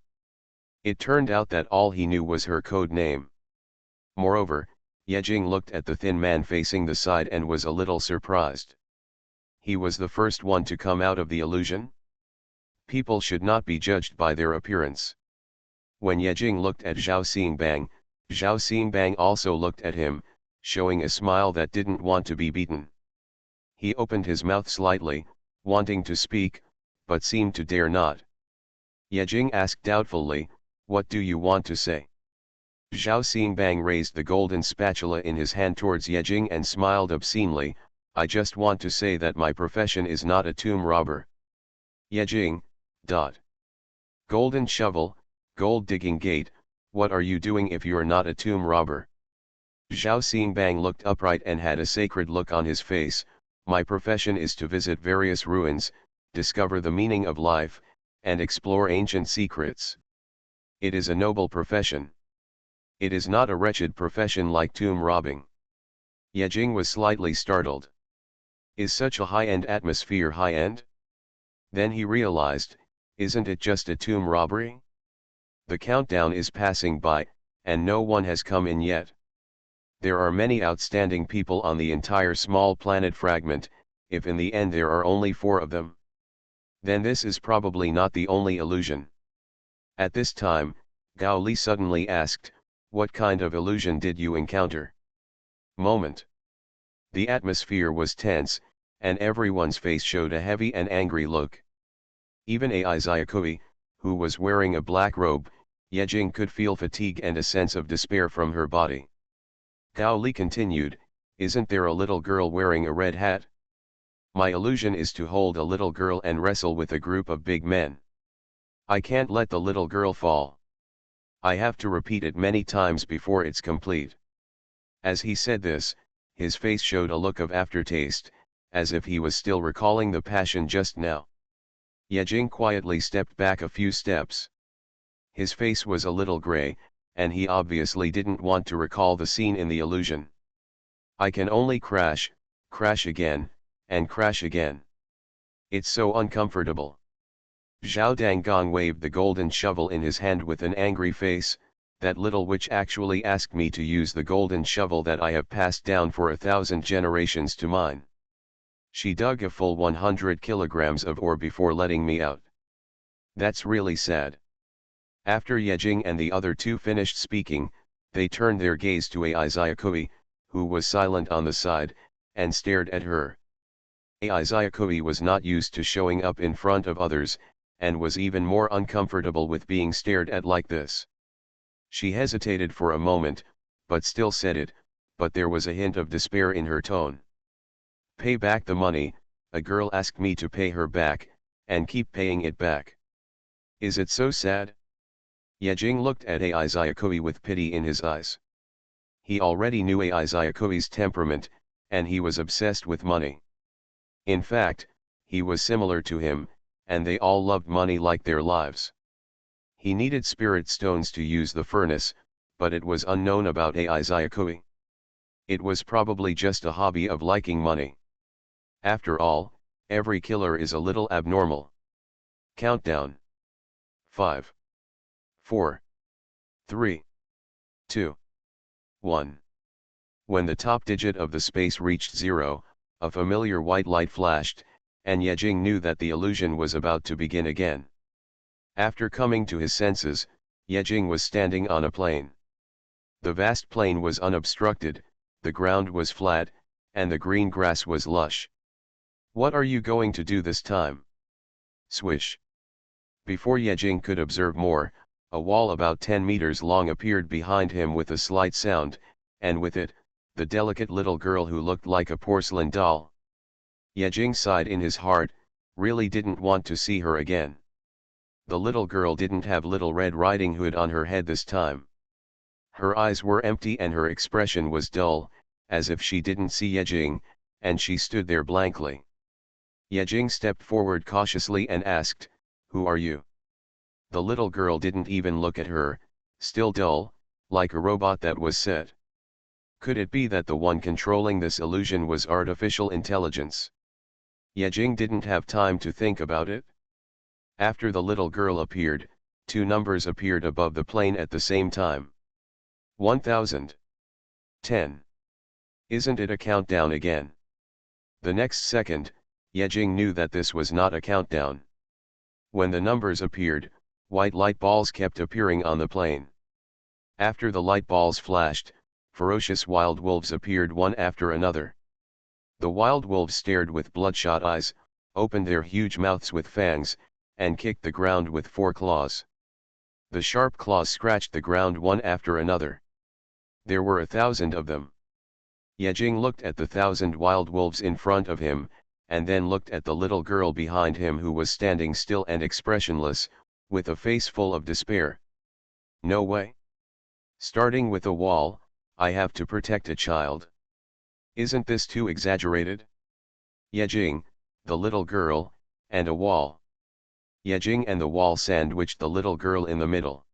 A: It turned out that all he knew was her code name. Moreover, Yejing looked at the thin man facing the side and was a little surprised. He was the first one to come out of the illusion? People should not be judged by their appearance. When Yejing looked at Zhao Xingbang also looked at him, showing a smile that didn't want to be beaten. He opened his mouth slightly, wanting to speak, but seemed to dare not. Yejing asked doubtfully, "What do you want to say?" Zhao Xingbang raised the golden spatula in his hand towards Yejing and smiled obscenely, "I just want to say that my profession is not a tomb robber." Yejing, Golden shovel, gold digging gate, what are you doing if you're not a tomb robber? Zhao Xingbang looked upright and had a sacred look on his face. My profession is to visit various ruins, discover the meaning of life, and explore ancient secrets. It is a noble profession. It is not a wretched profession like tomb robbing. Yejing was slightly startled. Is such a high-end atmosphere high-end? Then he realized, isn't it just a tomb robbery? The countdown is passing by, and no one has come in yet. There are many outstanding people on the entire small planet fragment, if in the end there are only 4 of them. Then this is probably not the only illusion. At this time, Gao Li suddenly asked, "What kind of illusion did you encounter?" Moment. The atmosphere was tense, and everyone's face showed a heavy and angry look. Even AI Zyakui, who was wearing a black robe, Yejing could feel fatigue and a sense of despair from her body. Gao Li continued, "Isn't there a little girl wearing a red hat? My illusion is to hold a little girl and wrestle with a group of big men. I can't let the little girl fall. I have to repeat it many times before it's complete." As he said this, his face showed a look of aftertaste, as if he was still recalling the passion just now. Yejing quietly stepped back a few steps. His face was a little gray, and he obviously didn't want to recall the scene in the illusion. I can only crash again, and crash again. It's so uncomfortable. Zhao Danggong waved the golden shovel in his hand with an angry face, "That little witch actually asked me to use the golden shovel that I have passed down for 1,000 generations to mine. She dug a full 100 kilograms of ore before letting me out. That's really sad." After Yejing and the other 2 finished speaking, they turned their gaze to AI Zyakui, who was silent on the side, and stared at her. AI Zyakui was not used to showing up in front of others, and was even more uncomfortable with being stared at like this. She hesitated for a moment, but still said it, but there was a hint of despair in her tone. "Pay back the money, a girl asked me to pay her back, and keep paying it back. Is it so sad?" Yejing looked at AI Zyakui with pity in his eyes. He already knew AI Zyakui's temperament, and he was obsessed with money. In fact, he was similar to him, and they all loved money like their lives. He needed spirit stones to use the furnace, but it was unknown about AI Zyakui. It was probably just a hobby of liking money. After all, every killer is a little abnormal. Countdown. 5, 4, 3, 2, 1. When the top digit of the space reached 0, a familiar white light flashed, and Yejing knew that the illusion was about to begin again. After coming to his senses, Yejing was standing on a plain. The vast plain was unobstructed, the ground was flat, and the green grass was lush. "What are you going to do this time?" Swish. Before Yejing could observe more, a wall about 10 meters long appeared behind him with a slight sound, and with it, the delicate little girl who looked like a porcelain doll. Yejing sighed in his heart, really didn't want to see her again. The little girl didn't have Little Red Riding Hood on her head this time. Her eyes were empty and her expression was dull, as if she didn't see Yejing, and she stood there blankly. Yejing stepped forward cautiously and asked, "Who are you?" The little girl didn't even look at her, still dull, like a robot that was set. Could it be that the one controlling this illusion was artificial intelligence? Yejing didn't have time to think about it. After the little girl appeared, two numbers appeared above the plane at the same time. 1000. 10. Isn't it a countdown again? The next second, Yejing knew that this was not a countdown. When the numbers appeared, white light balls kept appearing on the plane. After the light balls flashed, ferocious wild wolves appeared one after another. The wild wolves stared with bloodshot eyes, opened their huge mouths with fangs, and kicked the ground with four claws. The sharp claws scratched the ground one after another. There were 1,000 of them. Yejing looked at the 1,000 wild wolves in front of him, and then looked at the little girl behind him who was standing still and expressionless, with a face full of despair. No way. Starting with a wall, I have to protect a child. Isn't this too exaggerated? Yejing, the little girl, and a wall. Yejing and the wall sandwiched the little girl in the middle.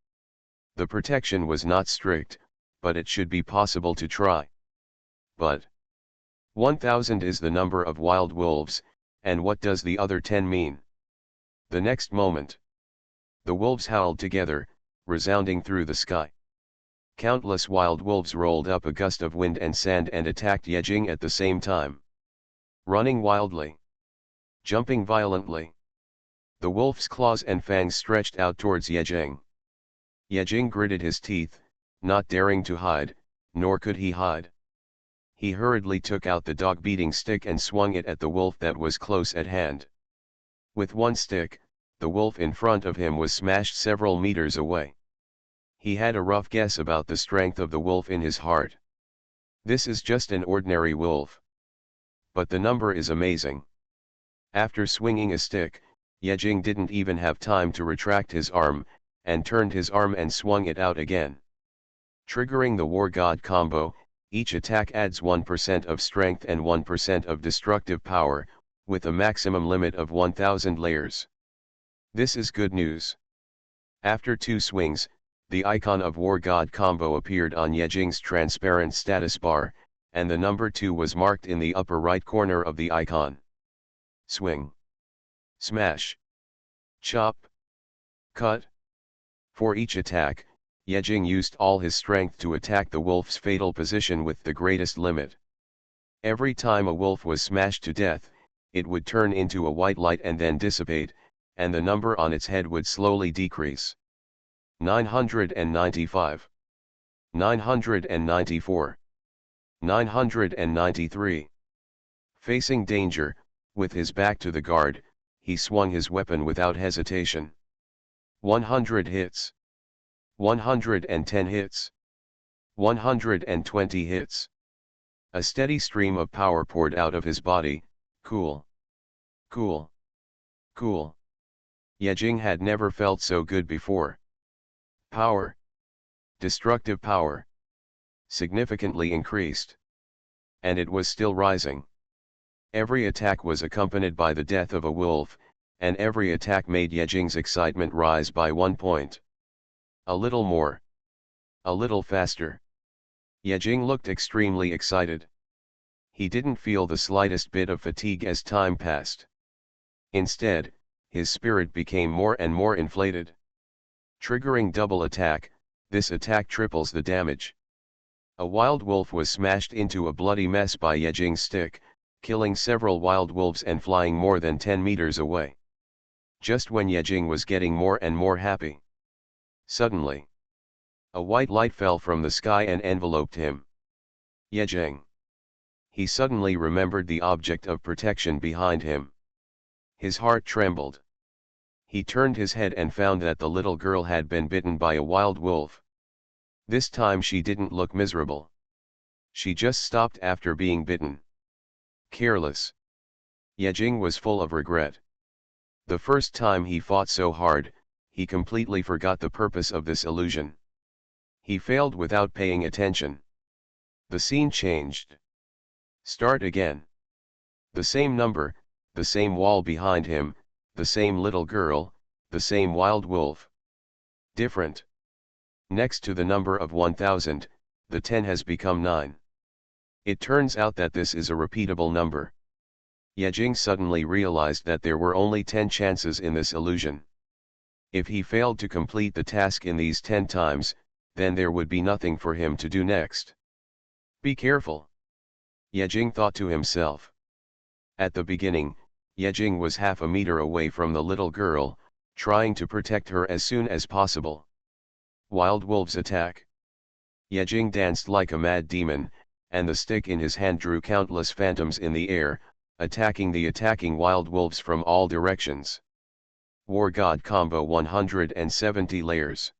A: The protection was not strict, but it should be possible to try. But 1000 is the number of wild wolves, and what does the other 10 mean? The next moment, the wolves howled together, resounding through the sky. Countless wild wolves rolled up a gust of wind and sand and attacked Yejing at the same time. Running wildly. Jumping violently. The wolf's claws and fangs stretched out towards Yejing. Yejing gritted his teeth, not daring to hide, nor could he hide. He hurriedly took out the dog-beating stick and swung it at the wolf that was close at hand. With one stick, the wolf in front of him was smashed several meters away. He had a rough guess about the strength of the wolf in his heart. This is just an ordinary wolf. But the number is amazing. After swinging a stick, Yejing didn't even have time to retract his arm, and turned his arm and swung it out again. Triggering the War God combo, each attack adds 1% of strength and 1% of destructive power, with a maximum limit of 1000 layers. This is good news. After two swings, the icon of War God combo appeared on Yejing's transparent status bar, and the number 2 was marked in the upper right corner of the icon. Swing. Smash. Chop. Cut. For each attack, Yejing used all his strength to attack the wolf's fatal position with the greatest limit. Every time a wolf was smashed to death, it would turn into a white light and then dissipate, and the number on its head would slowly decrease. 995. 994. 993. Facing danger, with his back to the guard, he swung his weapon without hesitation. 100 hits. 110 hits. 120 hits. A steady stream of power poured out of his body. Cool. Cool. Cool. Yejing had never felt so good before. Power. Destructive power. Significantly increased. And it was still rising. Every attack was accompanied by the death of a wolf, and every attack made Yejing's excitement rise by 1 point. A little more. A little faster. Yejing looked extremely excited. He didn't feel the slightest bit of fatigue as time passed. Instead, his spirit became more and more inflated. Triggering double attack, this attack triples the damage. A wild wolf was smashed into a bloody mess by Yejing's stick, killing several wild wolves and flying more than 10 meters away. Just when Yejing was getting more and more happy. Suddenly, a white light fell from the sky and enveloped him. Yejing. He suddenly remembered the object of protection behind him. His heart trembled. He turned his head and found that the little girl had been bitten by a wild wolf. This time she didn't look miserable. She just stopped after being bitten. Careless. Yejing was full of regret. The first time he fought so hard, he completely forgot the purpose of this illusion. He failed without paying attention. The scene changed. Start again. The same number, the same wall behind him, the same little girl, the same wild wolf. Different. Next to the number of 1000, the 10 has become 9. It turns out that this is a repeatable number. Yejing suddenly realized that there were only 10 chances in this illusion. If he failed to complete the task in these 10 times, then there would be nothing for him to do next. Be careful, Yejing thought to himself. At the beginning, Yejing was half a meter away from the little girl, trying to protect her as soon as possible. Wild wolves attack. Yejing danced like a mad demon, and the stick in his hand drew countless phantoms in the air, attacking the attacking wild wolves from all directions. War God Combo 170 layers.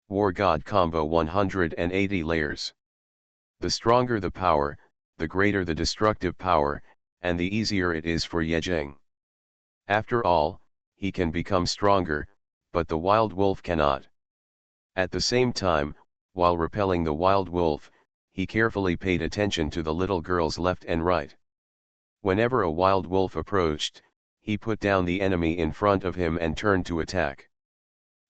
A: War God Combo 180 layers. The stronger the power, the greater the destructive power, and the easier it is for Yejing. After all, he can become stronger, but the wild wolf cannot. At the same time, while repelling the wild wolf, he carefully paid attention to the little girl's left and right. Whenever a wild wolf approached, he put down the enemy in front of him and turned to attack.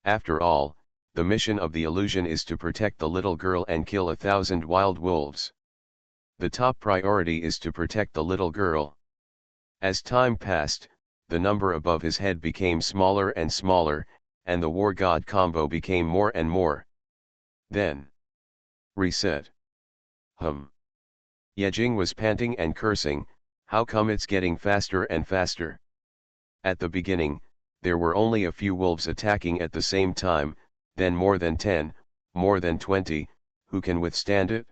A: After all, the mission of the illusion is to protect the little girl and kill 1,000 wild wolves. The top priority is to protect the little girl. As time passed, the number above his head became smaller and smaller, and the War God combo became more and more. Then, reset. Yejing was panting and cursing, how come it's getting faster and faster? At the beginning, there were only a few wolves attacking at the same time, then more than 10, more than 20, who can withstand it?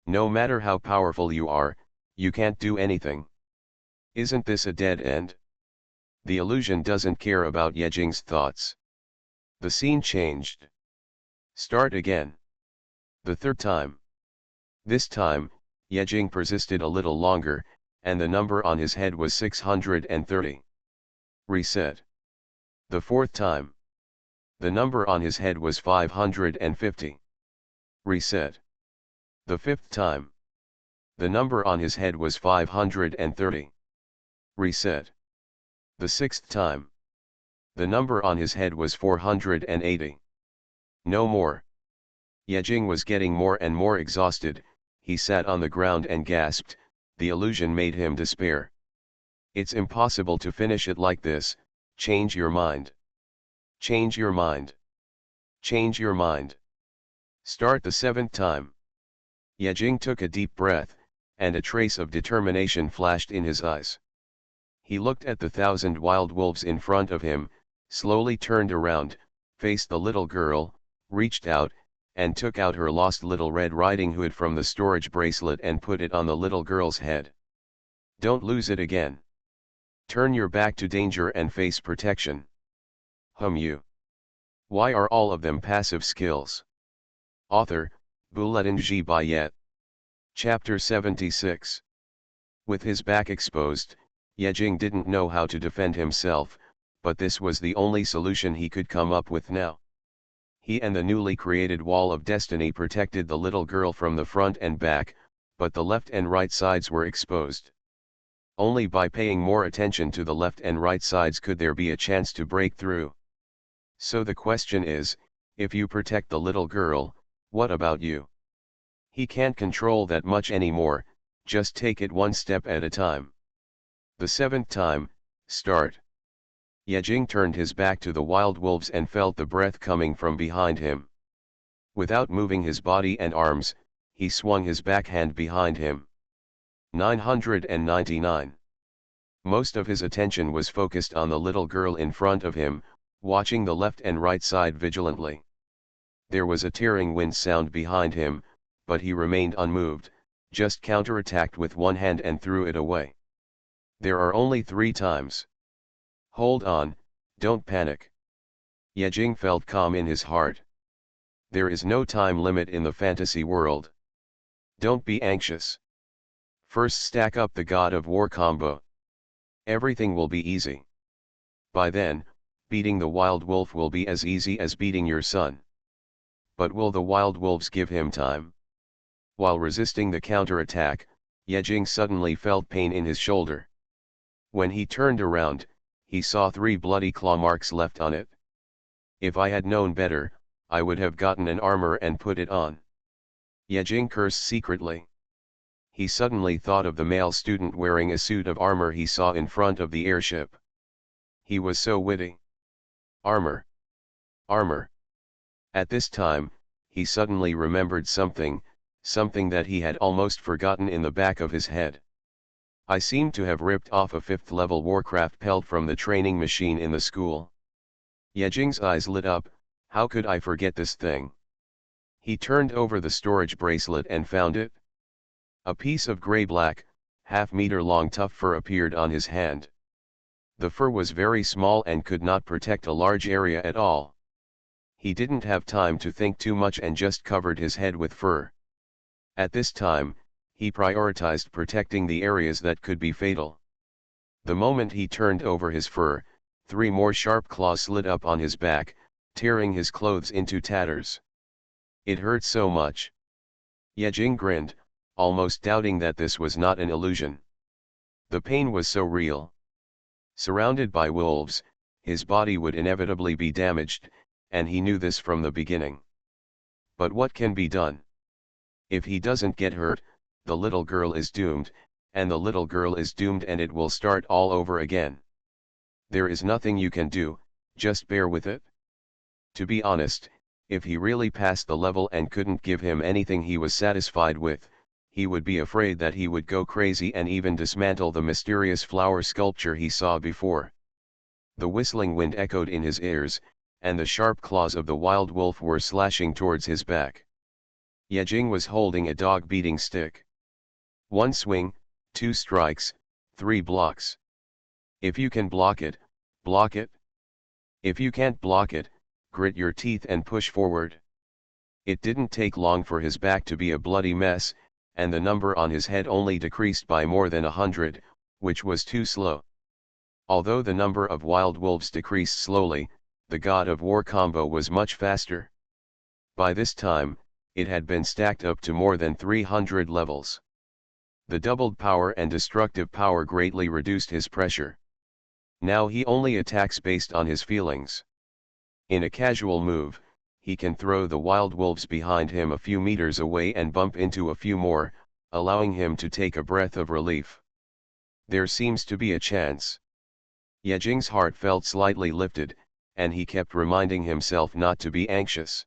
A: No matter how powerful you are, you can't do anything. Isn't this a dead end? The illusion doesn't care about Yejing's thoughts. The scene changed. Start again. The third time. This time, Yejing persisted a little longer, and the number on his head was 630. Reset. The fourth time. The number on his head was 550. Reset. The fifth time. The number on his head was 530. Reset. The sixth time. The number on his head was 480. No more. Yejing was getting more and more exhausted, he sat on the ground and gasped, the illusion made him despair. It's impossible to finish it like this, change your mind. Change your mind. Change your mind. Start the seventh time. Yejing took a deep breath, and a trace of determination flashed in his eyes. He looked at the 1,000 wild wolves in front of him, slowly turned around, faced the little girl, reached out, and took out her lost Little Red Riding Hood from the storage bracelet and put it on the little girl's head. Don't lose it again. Turn your back to danger and face protection. You. Why are all of them passive skills? Author, Bouletin G. Bayet. Chapter 76. With his back exposed, Yejing didn't know how to defend himself, but this was the only solution he could come up with now. He and the newly created Wall of Destiny protected the little girl from the front and back, but the left and right sides were exposed. Only by paying more attention to the left and right sides could there be a chance to break through. So the question is, if you protect the little girl, what about you? He can't control that much anymore, just take it one step at a time. The seventh time, start. Yejing turned his back to the wild wolves and felt the breath coming from behind him. Without moving his body and arms, he swung his backhand behind him. 999. Most of his attention was focused on the little girl in front of him, watching the left and right side vigilantly. There was a tearing wind sound behind him, but he remained unmoved, just counterattacked with one hand and threw it away. There are only 3 times. Hold on, don't panic. Yejing felt calm in his heart. There is no time limit in the fantasy world. Don't be anxious. First stack up the God of War combo. Everything will be easy. By then, beating the wild wolf will be as easy as beating your son. But will the wild wolves give him time? While resisting the counterattack, Yejing suddenly felt pain in his shoulder. When he turned around, he saw 3 bloody claw marks left on it. If I had known better, I would have gotten an armor and put it on. Yejing cursed secretly. He suddenly thought of the male student wearing a suit of armor he saw in front of the airship. He was so witty. Armor. Armor. At this time, he suddenly remembered something that he had almost forgotten in the back of his head. I seemed to have ripped off a 5th level Warcraft pelt from the training machine in the school. Yejing's eyes lit up. How could I forget this thing? He turned over the storage bracelet and found it. A piece of gray-black, half-meter long tough fur appeared on his hand. The fur was very small and could not protect a large area at all. He didn't have time to think too much and just covered his head with fur. At this time, he prioritized protecting the areas that could be fatal. The moment he turned over his fur, 3 more sharp claws slid up on his back, tearing his clothes into tatters. It hurt so much. Yejing grinned, almost doubting that this was not an illusion. The pain was so real. Surrounded by wolves, his body would inevitably be damaged, and he knew this from the beginning. But what can be done? If he doesn't get hurt, the little girl is doomed, and the little girl is doomed and it will start all over again. There is nothing you can do, just bear with it. To be honest, if he really passed the level and couldn't give him anything he was satisfied with, he would be afraid that he would go crazy and even dismantle the mysterious flower sculpture he saw before. The whistling wind echoed in his ears, and the sharp claws of the wild wolf were slashing towards his back. Yejing was holding a dog beating stick. 1 swing, 2 strikes, 3 blocks. If you can block it, block it. If you can't block it, grit your teeth and push forward. It didn't take long for his back to be a bloody mess, and the number on his head only decreased by more than 100, which was too slow. Although the number of wild wolves decreased slowly, the God of War combo was much faster. By this time, it had been stacked up to more than 300 levels. The doubled power and destructive power greatly reduced his pressure. Now he only attacks based on his feelings. In a casual move, he can throw the wild wolves behind him a few meters away and bump into a few more, allowing him to take a breath of relief. There seems to be a chance. Yejing's heart felt slightly lifted, and he kept reminding himself not to be anxious.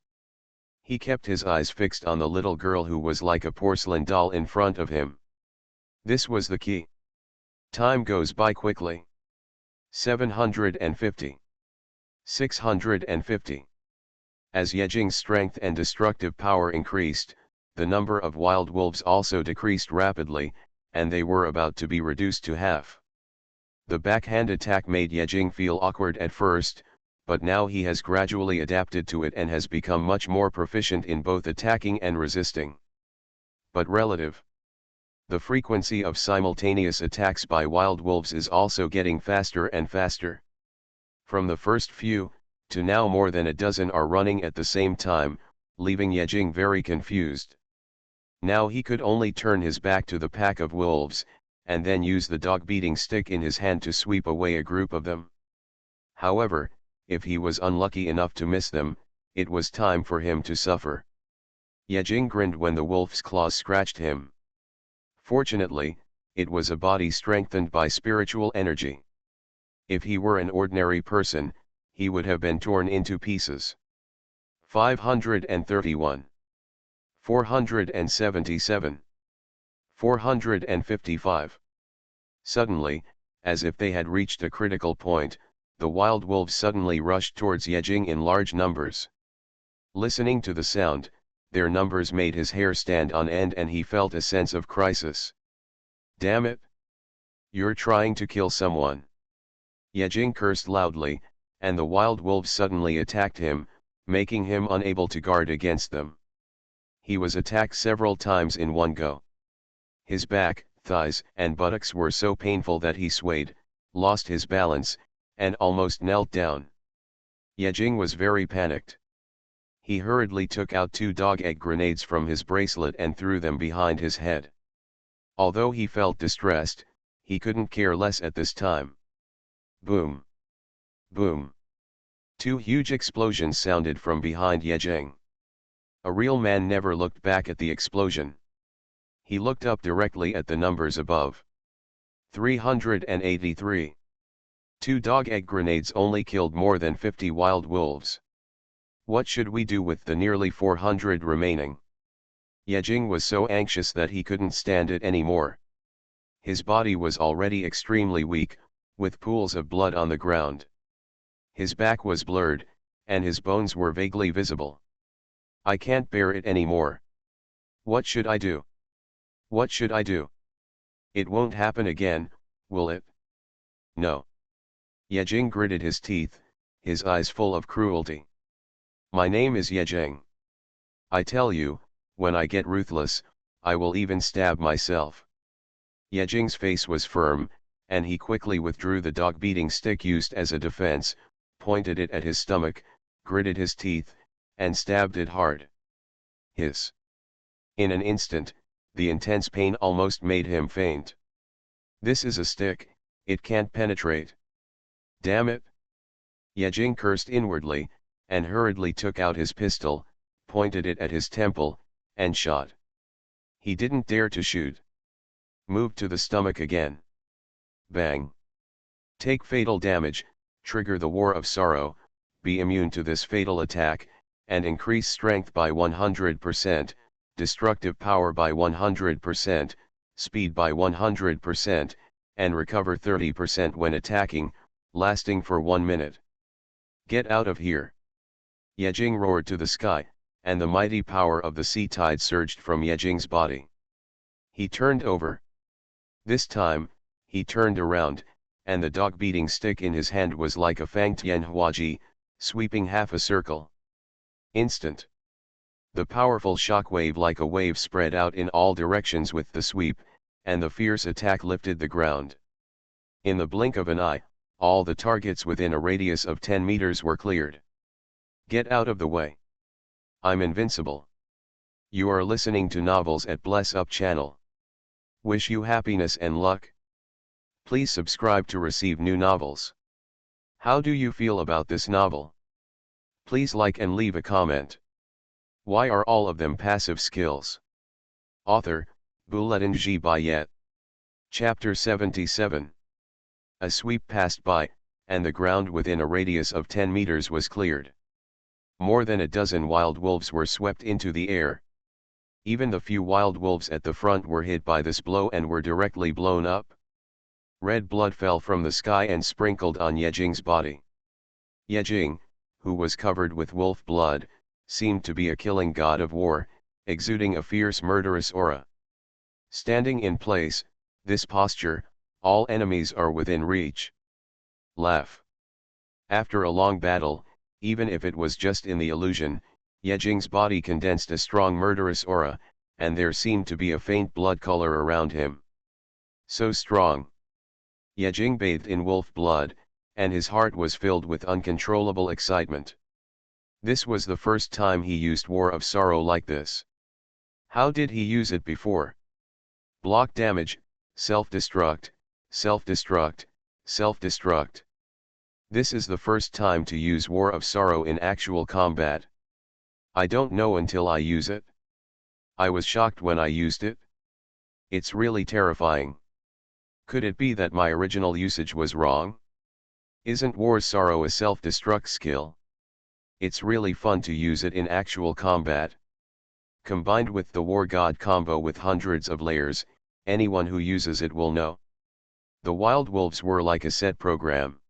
A: He kept his eyes fixed on the little girl who was like a porcelain doll in front of him. This was the key. Time goes by quickly. 750. 650. As Yejing's strength and destructive power increased, the number of wild wolves also decreased rapidly, and they were about to be reduced to half. The backhand attack made Yejing feel awkward at first, but now he has gradually adapted to it and has become much more proficient in both attacking and resisting. But relative. The frequency of simultaneous attacks by wild wolves is also getting faster and faster. From the first few, to now more than a dozen are running at the same time, leaving Yejing very confused. Now he could only turn his back to the pack of wolves, and then use the dog-beating stick in his hand to sweep away a group of them. However, if he was unlucky enough to miss them, it was time for him to suffer. Yejing grinned when the wolf's claws scratched him. Fortunately, it was a body strengthened by spiritual energy. If he were an ordinary person, he would have been torn into pieces. 531. 477. 455. Suddenly, as if they had reached a critical point, the wild wolves suddenly rushed towards Yejing in large numbers. Listening to the sound, their numbers made his hair stand on end and he felt a sense of crisis. Damn it! You're trying to kill someone. Yejing cursed loudly, and the wild wolves suddenly attacked him, making him unable to guard against them. He was attacked several times in one go. His back, thighs, and buttocks were so painful that he swayed, lost his balance, and almost knelt down. Yejing was very panicked. He hurriedly took out 2 dog egg grenades from his bracelet and threw them behind his head. Although he felt distressed, he couldn't care less at this time. Boom! Boom! Two huge explosions sounded from behind Yejing. A real man never looked back at the explosion. He looked up directly at the numbers above. 383. Two dog egg grenades only killed more than 50 wild wolves. What should we do with the nearly 400 remaining? Yejing was so anxious that he couldn't stand it anymore. His body was already extremely weak, with pools of blood on the ground. His back was blurred, and his bones were vaguely visible. I can't bear it anymore. What should I do? What should I do? It won't happen again, will it? No. Yejing gritted his teeth, his eyes full of cruelty. My name is Yejing. I tell you, when I get ruthless, I will even stab myself. Yejing's face was firm, and he quickly withdrew the dog-beating stick used as a defense, pointed it at his stomach, gritted his teeth, and stabbed it hard. Hiss. In an instant, the intense pain almost made him faint. This is a stick, it can't penetrate. Damn it! Yejing cursed inwardly, and hurriedly took out his pistol, pointed it at his temple, and shot. He didn't dare to shoot. Moved to the stomach again. Bang. Take fatal damage, trigger the War of Sorrow, be immune to this fatal attack, and increase strength by 100%, destructive power by 100%, speed by 100%, and recover 30% when attacking, lasting for 1 minute. Get out of here. Yejing roared to the sky, and the mighty power of the sea tide surged from Yejing's body. He turned over. This time, he turned around, and the dog-beating stick in his hand was like a fanged Xuanhuan, sweeping half a circle. Instant. The powerful shock wave like a wave spread out in all directions with the sweep, and the fierce attack lifted the ground. In the blink of an eye, all the targets within a radius of 10 meters were cleared. Get out of the way. I'm invincible. You are listening to novels at Bless Up channel. Wish you happiness and luck. Please subscribe to receive new novels. How do you feel about this novel? Please like and leave a comment. Why are all of them passive skills? Author, Bouletin G. Bayet. Chapter 77. A sweep passed by, and the ground within a radius of 10 meters was cleared. More than a dozen wild wolves were swept into the air. Even the few wild wolves at the front were hit by this blow and were directly blown up. Red blood fell from the sky and sprinkled on Yejing's body. Yejing, who was covered with wolf blood, seemed to be a killing god of war, exuding a fierce murderous aura. Standing in place, this posture, all enemies are within reach. Laugh. After a long battle, even if it was just in the illusion, Yejing's body condensed a strong murderous aura, and there seemed to be a faint blood color around him. So strong. Yejing bathed in wolf blood, and his heart was filled with uncontrollable excitement. This was the first time he used War of Sorrow like this. How did he use it before? Block damage, self-destruct, self-destruct, self-destruct. This is the first time to use War of Sorrow in actual combat. I don't know until I use it. I was shocked when I used it. It's really terrifying. Could it be that my original usage was wrong? Isn't War Sorrow a self-destruct skill? It's really fun to use it in actual combat. Combined with the War God combo with hundreds of layers, anyone who uses it will know. The wild wolves were like a set program.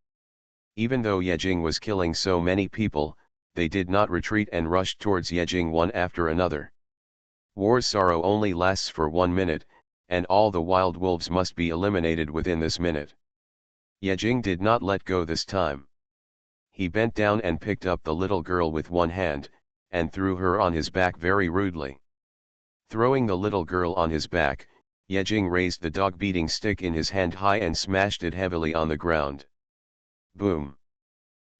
A: Even though Yejing was killing so many people, they did not retreat and rushed towards Yejing one after another. War's sorrow only lasts for 1 minute, and all the wild wolves must be eliminated within this minute. Yejing did not let go this time. He bent down and picked up the little girl with one hand, and threw her on his back very rudely. Throwing the little girl on his back, Yejing raised the dog-beating stick in his hand high and smashed it heavily on the ground. Boom!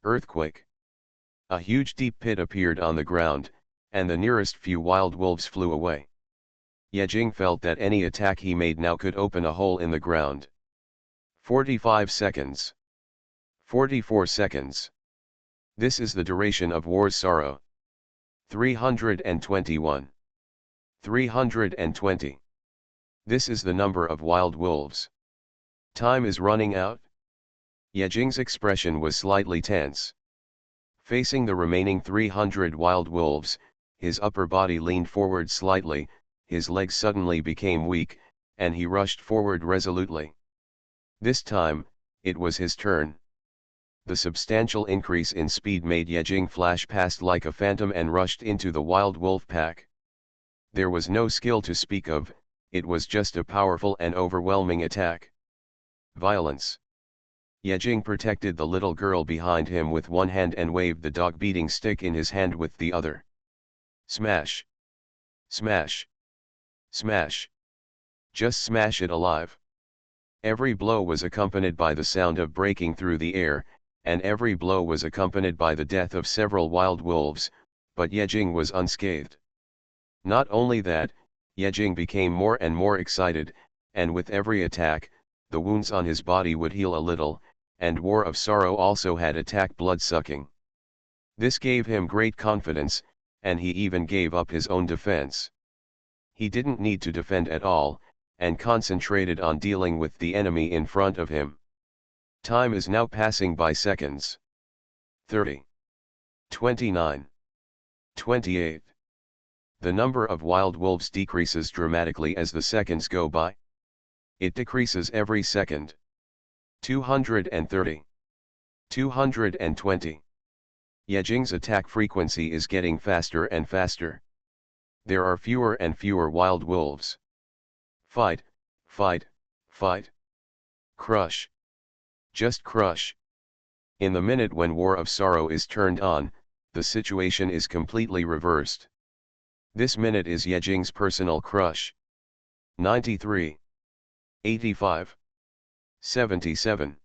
A: Earthquake! A huge deep pit appeared on the ground, and the nearest few wild wolves flew away. Yejing felt that any attack he made now could open a hole in the ground. 45 seconds. 44 seconds. This is the duration of war's sorrow. 321. 320. This is the number of wild wolves. Time is running out. Yejing's expression was slightly tense. Facing the remaining 300 wild wolves, his upper body leaned forward slightly, his legs suddenly became weak, and he rushed forward resolutely. This time, it was his turn. The substantial increase in speed made Yejing flash past like a phantom and rushed into the wild wolf pack. There was no skill to speak of, it was just a powerful and overwhelming attack. Violence. Yejing protected the little girl behind him with one hand and waved the dog-beating stick in his hand with the other. Smash! Smash! Smash! Just smash it alive! Every blow was accompanied by the sound of breaking through the air, and every blow was accompanied by the death of several wild wolves, but Yejing was unscathed. Not only that, Yejing became more and more excited, and with every attack, the wounds on his body would heal a little, and War of Sorrow also had attack blood-sucking. This gave him great confidence, and he even gave up his own defense. He didn't need to defend at all, and concentrated on dealing with the enemy in front of him. Time is now passing by seconds. 30. 29. 28. The number of wild wolves decreases dramatically as the seconds go by. It decreases every second. 230. 220. Yejing's attack frequency is getting faster and faster. There are fewer and fewer wild wolves. Fight, fight, fight. Crush. Just crush. In the minute when War of Sorrow is turned on, the situation is completely reversed. This minute is Yejing's personal crush. 93. 85. 77.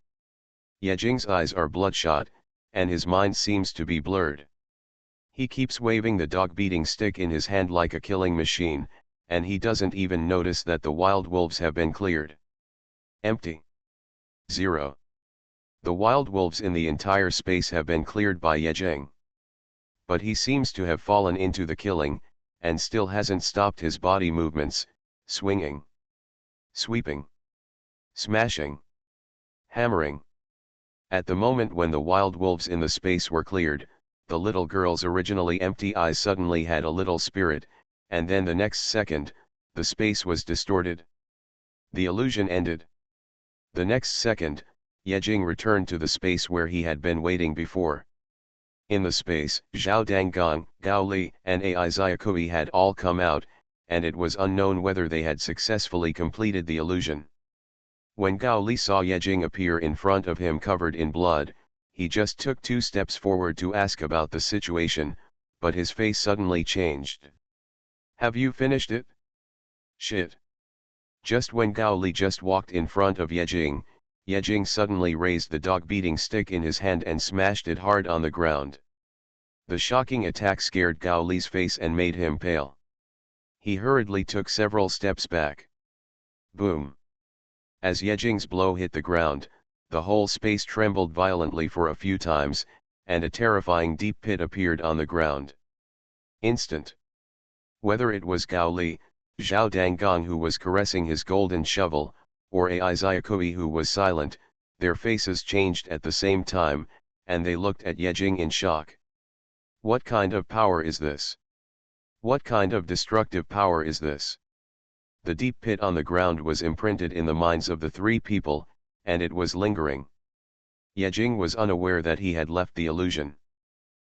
A: Yejing's eyes are bloodshot, and his mind seems to be blurred. He keeps waving the dog-beating stick in his hand like a killing machine, and he doesn't even notice that the wild wolves have been cleared. Empty. 0. The wild wolves in the entire space have been cleared by Yejing. But he seems to have fallen into the killing, and still hasn't stopped his body movements, swinging, sweeping, smashing, hammering. At the moment when the wild wolves in the space were cleared, the little girl's originally empty eyes suddenly had a little spirit, and then the next second, the space was distorted. The illusion ended. The next second, Yejing returned to the space where he had been waiting before. In the space, Zhao Dangang, Gao Li, and Ai Xiaokui had all come out, and it was unknown whether they had successfully completed the illusion. When Gao Li saw Yejing appear in front of him covered in blood, he just took 2 steps forward to ask about the situation, but his face suddenly changed. Have you finished it? Shit. Just when Gao Li just walked in front of Yejing, Yejing suddenly raised the dog-beating stick in his hand and smashed it hard on the ground. The shocking attack scared Gao Li's face and made him pale. He hurriedly took several steps back. Boom. As Yejing's blow hit the ground, the whole space trembled violently for a few times, and a terrifying deep pit appeared on the ground. Instant. Whether it was Gao Li, Zhao Dangang who was caressing his golden shovel, or Ai Xiaokui who was silent, their faces changed at the same time, and they looked at Yejing in shock. What kind of power is this? What kind of destructive power is this? The deep pit on the ground was imprinted in the minds of the 3 people, and it was lingering. Yejing was unaware that he had left the illusion.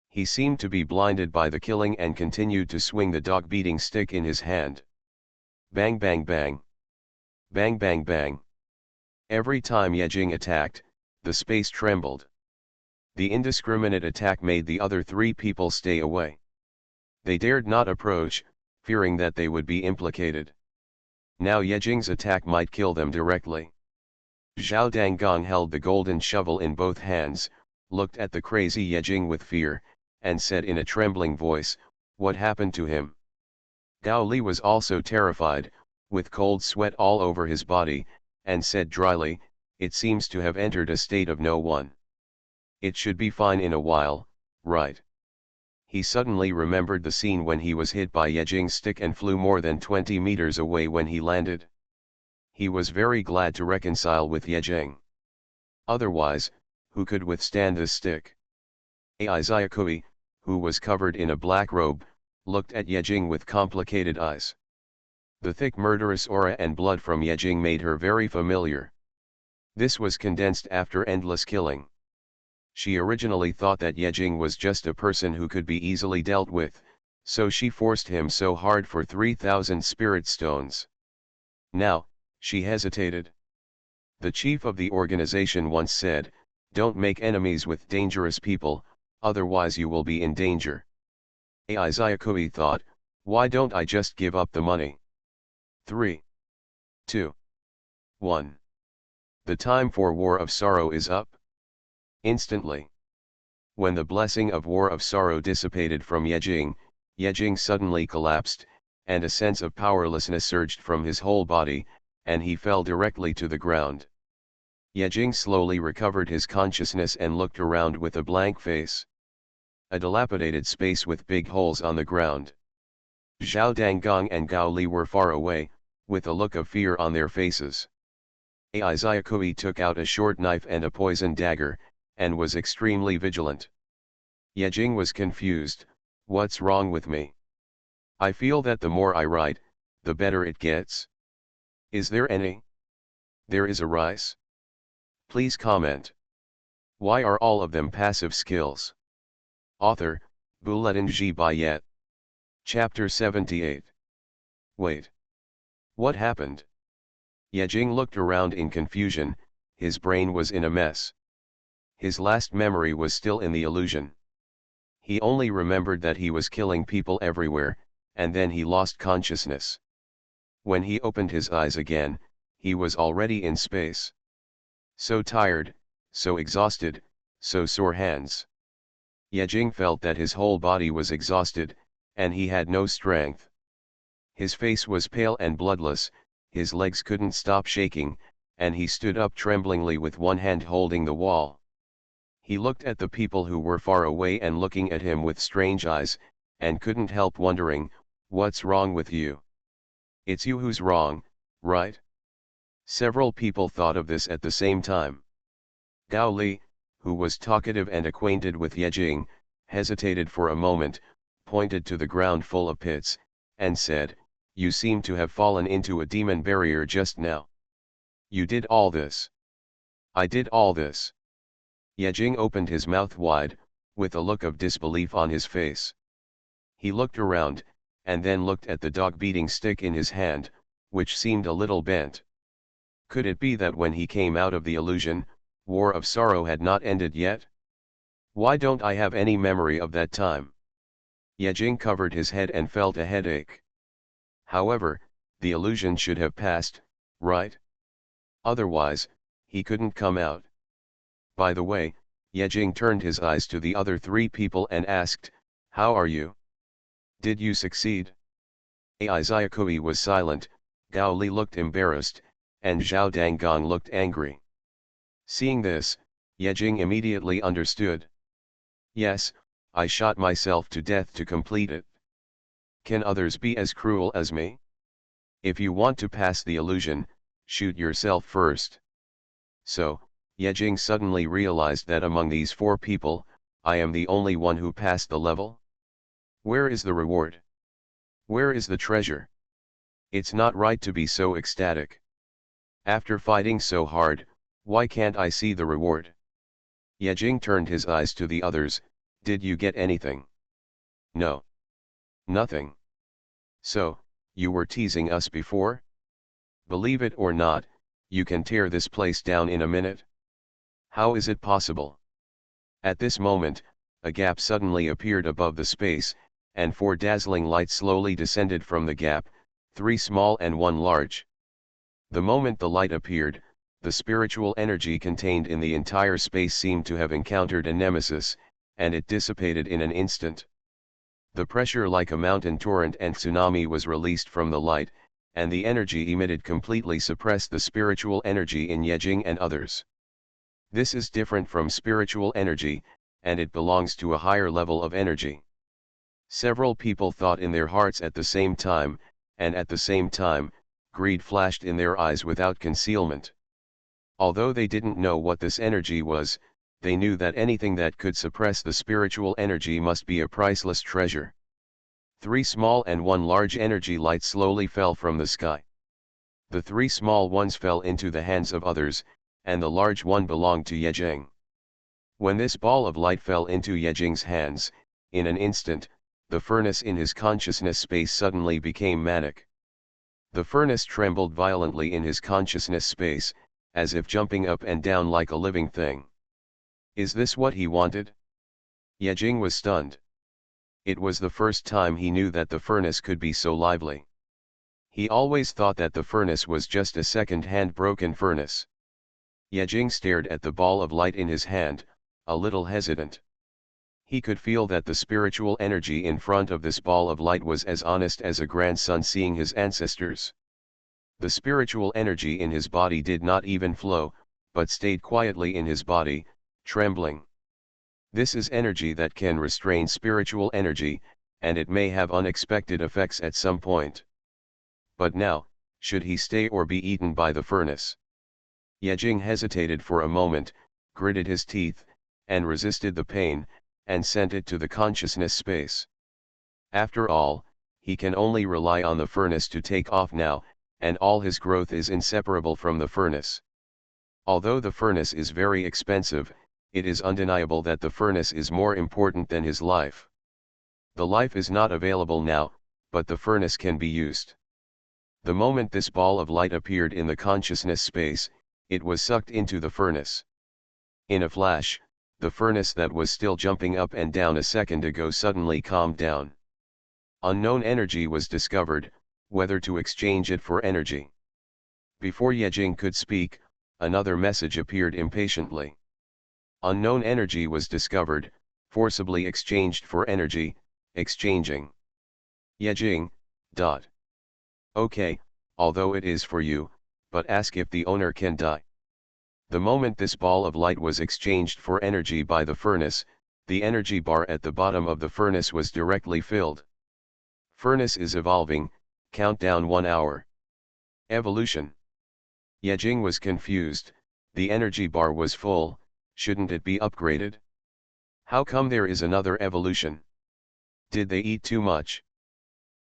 A: He seemed to be blinded by the killing and continued to swing the dog-beating stick in his hand. Bang bang bang. Bang bang bang. Every time Yejing attacked, the space trembled. The indiscriminate attack made the other 3 people stay away. They dared not approach, fearing that they would be implicated. Now Yejing's attack might kill them directly. Zhao Dangang held the golden shovel in both hands, looked at the crazy Yejing with fear, and said in a trembling voice, "What happened to him?" Gao Li was also terrified, with cold sweat all over his body, and said dryly, "It seems to have entered a state of no one. It should be fine in a while, right. He suddenly remembered the scene when he was hit by Yejing's stick and flew more than 20 meters away when he landed. He was very glad to reconcile with Yejing. Otherwise, who could withstand this stick? Aizayakui, who was covered in a black robe, looked at Yejing with complicated eyes. The thick murderous aura and blood from Yejing made her very familiar. This was condensed after endless killing. She originally thought that Yejing was just a person who could be easily dealt with, so she forced him so hard for 3,000 spirit stones. Now, she hesitated. The chief of the organization once said, "Don't make enemies with dangerous people, otherwise you will be in danger." Aizayakui thought, "Why don't I just give up the money?" 3, 2, 1. The time for War of Sorrow is up. Instantly. When the blessing of War of Sorrow dissipated from Yejing, Yejing suddenly collapsed, and a sense of powerlessness surged from his whole body, and he fell directly to the ground. Yejing slowly recovered his consciousness and looked around with a blank face. A dilapidated space with big holes on the ground. Zhao Danggong and Gao Li were far away, with a look of fear on their faces. Aizayakui took out a short knife and a poison dagger, and was extremely vigilant. Yejing was confused. "What's wrong with me? I feel that the more I write, the better it gets. Is there any? There is a rice? Please comment. Why are all of them passive skills?" Author, Bulletin G. Bayet. Chapter 78. Wait. What happened? Yejing looked around in confusion, his brain was in a mess. His last memory was still in the illusion. He only remembered that he was killing people everywhere, and then he lost consciousness. When he opened his eyes again, he was already in space. So tired, so exhausted, so sore hands. Yejing felt that his whole body was exhausted, and he had no strength. His face was pale and bloodless, his legs couldn't stop shaking, and he stood up tremblingly with one hand holding the wall. He looked at the people who were far away and looking at him with strange eyes, and couldn't help wondering, "What's wrong with you? It's you who's wrong, right?" Several people thought of this at the same time. Gao Li, who was talkative and acquainted with Yejing, hesitated for a moment, pointed to the ground full of pits, and said, "You seem to have fallen into a demon barrier just now. You did all this." "I did all this." Yejing opened his mouth wide, with a look of disbelief on his face. He looked around, and then looked at the dog-beating stick in his hand, which seemed a little bent. Could it be that when he came out of the illusion, War of Sorrow had not ended yet? Why don't I have any memory of that time? Yejing covered his head and felt a headache. However, the illusion should have passed, right? Otherwise, he couldn't come out. By the way, Yejing turned his eyes to the other three people and asked, "How are you? Did you succeed?" Aizayakui was silent, Gao Li looked embarrassed, and Zhao Danggong looked angry. Seeing this, Yejing immediately understood. "Yes, I shot myself to death to complete it. Can others be as cruel as me? If you want to pass the illusion, shoot yourself first." So, Yejing suddenly realized that among these four people, I am the only one who passed the level. Where is the reward? Where is the treasure? It's not right to be so ecstatic. After fighting so hard, why can't I see the reward? Yejing turned his eyes to the others. "Did you get anything?" "No. Nothing." "So, you were teasing us before? Believe it or not, you can tear this place down in a minute. How is it possible?" At this moment, a gap suddenly appeared above the space, and four dazzling lights slowly descended from the gap, 3 small and 1 large. The moment the light appeared, the spiritual energy contained in the entire space seemed to have encountered a nemesis, and it dissipated in an instant. The pressure like a mountain torrent and tsunami was released from the light, and the energy emitted completely suppressed the spiritual energy in Yejing and others. This is different from spiritual energy, and it belongs to a higher level of energy. Several people thought in their hearts at the same time, and at the same time, greed flashed in their eyes without concealment. Although they didn't know what this energy was, they knew that anything that could suppress the spiritual energy must be a priceless treasure. 3 small and 1 large energy light slowly fell from the sky. The 3 small ones fell into the hands of others, and the large one belonged to Yejing. When this ball of light fell into Yejing's hands, in an instant, the furnace in his consciousness space suddenly became manic. The furnace trembled violently in his consciousness space, as if jumping up and down like a living thing. Is this what he wanted? Yejing was stunned. It was the first time he knew that the furnace could be so lively. He always thought that the furnace was just a second-hand broken furnace. Yejing stared at the ball of light in his hand, a little hesitant. He could feel that the spiritual energy in front of this ball of light was as honest as a grandson seeing his ancestors. The spiritual energy in his body did not even flow, but stayed quietly in his body, trembling. This is energy that can restrain spiritual energy, and it may have unexpected effects at some point. But now, should he stay or be eaten by the furnace? Yejing hesitated for a moment, gritted his teeth, and resisted the pain, and sent it to the consciousness space. After all, he can only rely on the furnace to take off now, and all his growth is inseparable from the furnace. Although the furnace is very expensive, it is undeniable that the furnace is more important than his life. The life is not available now, but the furnace can be used. The moment this ball of light appeared in the consciousness space, it was sucked into the furnace. In a flash, the furnace that was still jumping up and down a second ago suddenly calmed down. Unknown energy was discovered, whether to exchange it for energy. Before Yejing could speak, another message appeared impatiently. Unknown energy was discovered, forcibly exchanged for energy, exchanging. Yejing, dot. Okay, although it is for you, but ask if the owner can die. The moment this ball of light was exchanged for energy by the furnace, the energy bar at the bottom of the furnace was directly filled. Furnace is evolving, countdown 1 hour. Evolution. Yejing was confused, the energy bar was full, shouldn't it be upgraded? How come there is another evolution? Did they eat too much?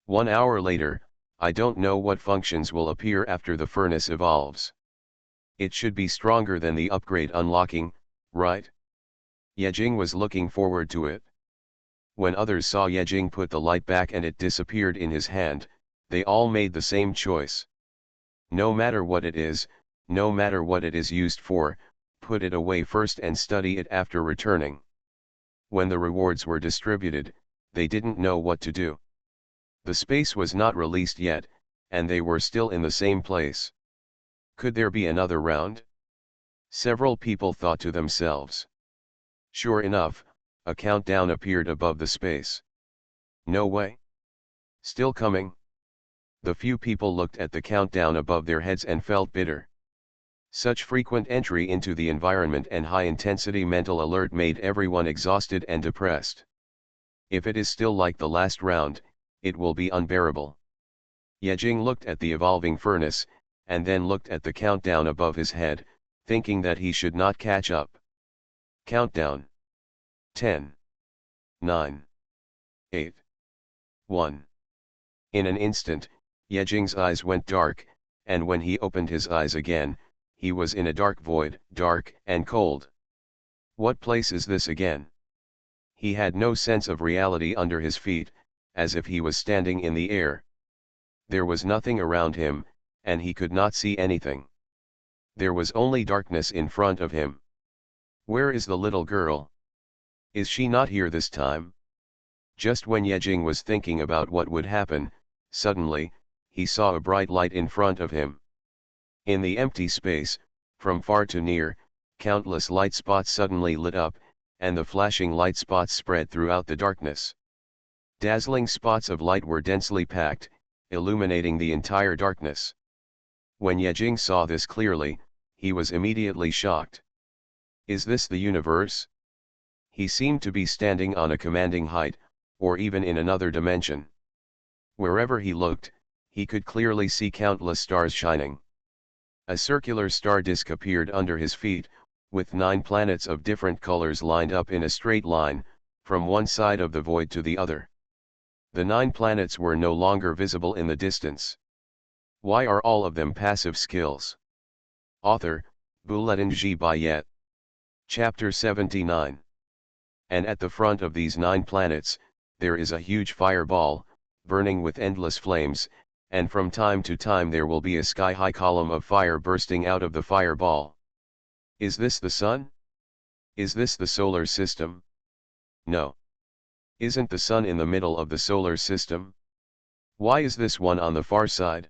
A: 1 hour later, I don't know what functions will appear after the furnace evolves. It should be stronger than the upgrade unlocking, right? Yejing was looking forward to it. When others saw Yejing put the light back and it disappeared in his hand, they all made the same choice. No matter what it is, no matter what it is used for, put it away first and study it after returning. When the rewards were distributed, they didn't know what to do. The space was not released yet, and they were still in the same place. Could there be another round? Several people thought to themselves. Sure enough, a countdown appeared above the space. No way. Still coming? The few people looked at the countdown above their heads and felt bitter. Such frequent entry into the environment and high-intensity mental alert made everyone exhausted and depressed. If it is still like the last round, it will be unbearable. Yejing looked at the evolving furnace, and then looked at the countdown above his head, thinking that he should not catch up. Countdown. 10. 9. 8. 1. In an instant, Yejing's eyes went dark, and when he opened his eyes again, he was in a dark void, dark and cold. What place is this again? He had no sense of reality under his feet, as if he was standing in the air. There was nothing around him, and he could not see anything. There was only darkness in front of him. Where is the little girl? Is she not here this time? Just when Yejing was thinking about what would happen, suddenly, he saw a bright light in front of him. In the empty space, from far to near, countless light spots suddenly lit up, and the flashing light spots spread throughout the darkness. Dazzling spots of light were densely packed, illuminating the entire darkness. When Yejing saw this clearly, he was immediately shocked. Is this the universe? He seemed to be standing on a commanding height, or even in another dimension. Wherever he looked, he could clearly see countless stars shining. A circular star disk appeared under his feet, with 9 planets of different colors lined up in a straight line, from one side of the void to the other. The 9 planets were no longer visible in the distance. Why are all of them passive skills? Author, Bulletin G. Bayet. Chapter 79. And at the front of these 9 planets, there is a huge fireball, burning with endless flames, and from time to time there will be a sky-high column of fire bursting out of the fireball. Is this the sun? Is this the solar system? No. Isn't the sun in the middle of the solar system? Why is this one on the far side?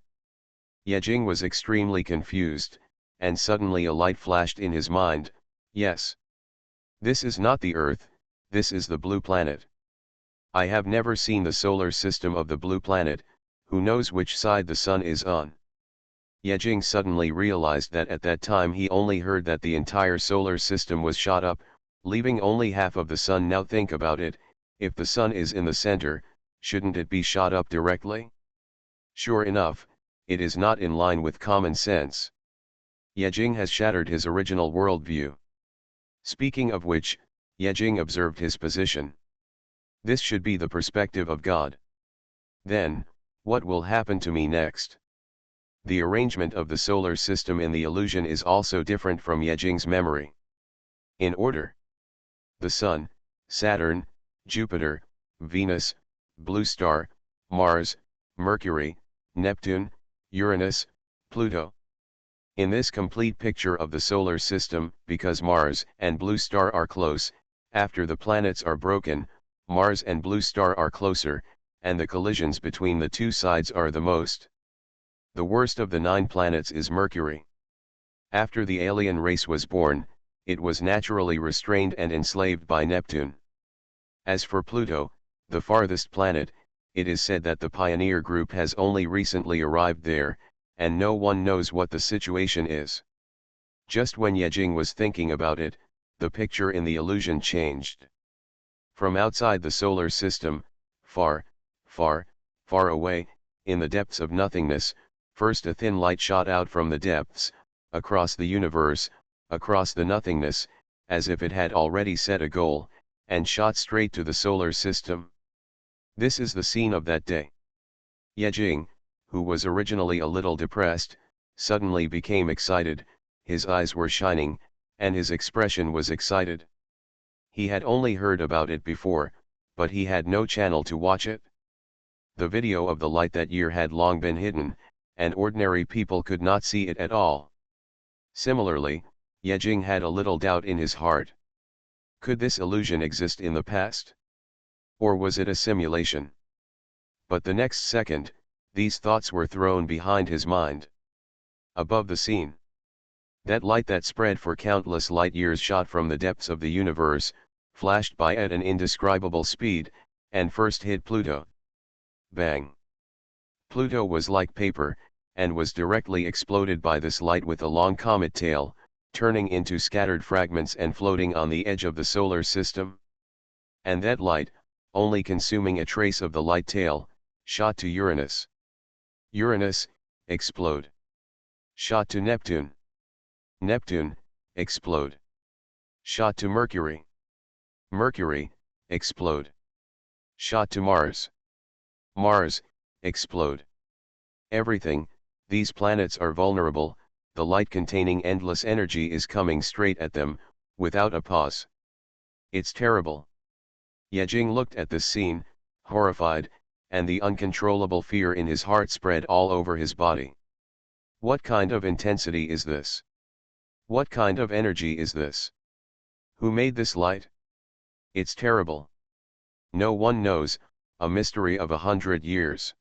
A: Yejing was extremely confused, and suddenly a light flashed in his mind. Yes. This is not the Earth, this is the blue planet. I have never seen the solar system of the blue planet, who knows which side the sun is on? Yejing suddenly realized that at that time he only heard that the entire solar system was shot up, leaving only half of the sun. Now think about it, if the sun is in the center, shouldn't it be shot up directly? Sure enough, it is not in line with common sense. Yejing has shattered his original worldview. Speaking of which, Yejing observed his position. This should be the perspective of God. Then, what will happen to me next? The arrangement of the solar system in the illusion is also different from Yejing's memory. In order: the Sun, Saturn, Jupiter, Venus, Blue Star, Mars, Mercury, Neptune, Uranus, Pluto. In this complete picture of the solar system, because Mars and Blue Star are close, after the planets are broken, Mars and Blue Star are closer, and the collisions between the two sides are the most. The worst of the 9 planets is Mercury. After the alien race was born, it was naturally restrained and enslaved by Neptune. As for Pluto, the farthest planet, it is said that the pioneer group has only recently arrived there, and no one knows what the situation is. Just when Yejing was thinking about it, the picture in the illusion changed. From outside the solar system, far, far, far away, in the depths of nothingness, first a thin light shot out from the depths, across the universe, across the nothingness, as if it had already set a goal, and shot straight to the solar system. This is the scene of that day. Yejing, who was originally a little depressed, suddenly became excited, his eyes were shining, and his expression was excited. He had only heard about it before, but he had no channel to watch it. The video of the light that year had long been hidden, and ordinary people could not see it at all. Similarly, Yejing had a little doubt in his heart. Could this illusion exist in the past? Or was it a simulation? But the next second, these thoughts were thrown behind his mind. Above the scene, that light that spread for countless light years shot from the depths of the universe, flashed by at an indescribable speed, and first hit Pluto. Bang! Pluto was like paper, and was directly exploded by this light with a long comet tail, turning into scattered fragments and floating on the edge of the solar system. And that light, only consuming a trace of the light tail, shot to Uranus. Uranus, explode. Shot to Neptune. Neptune, explode. Shot to Mercury. Mercury, explode. Shot to Mars. Mars, explode. Everything, these planets are vulnerable, the light containing endless energy is coming straight at them, without a pause. It's terrible. Yejing looked at this scene, horrified, and the uncontrollable fear in his heart spread all over his body. What kind of intensity is this? What kind of energy is this? Who made this light? It's terrible. No one knows, a mystery of 100 years.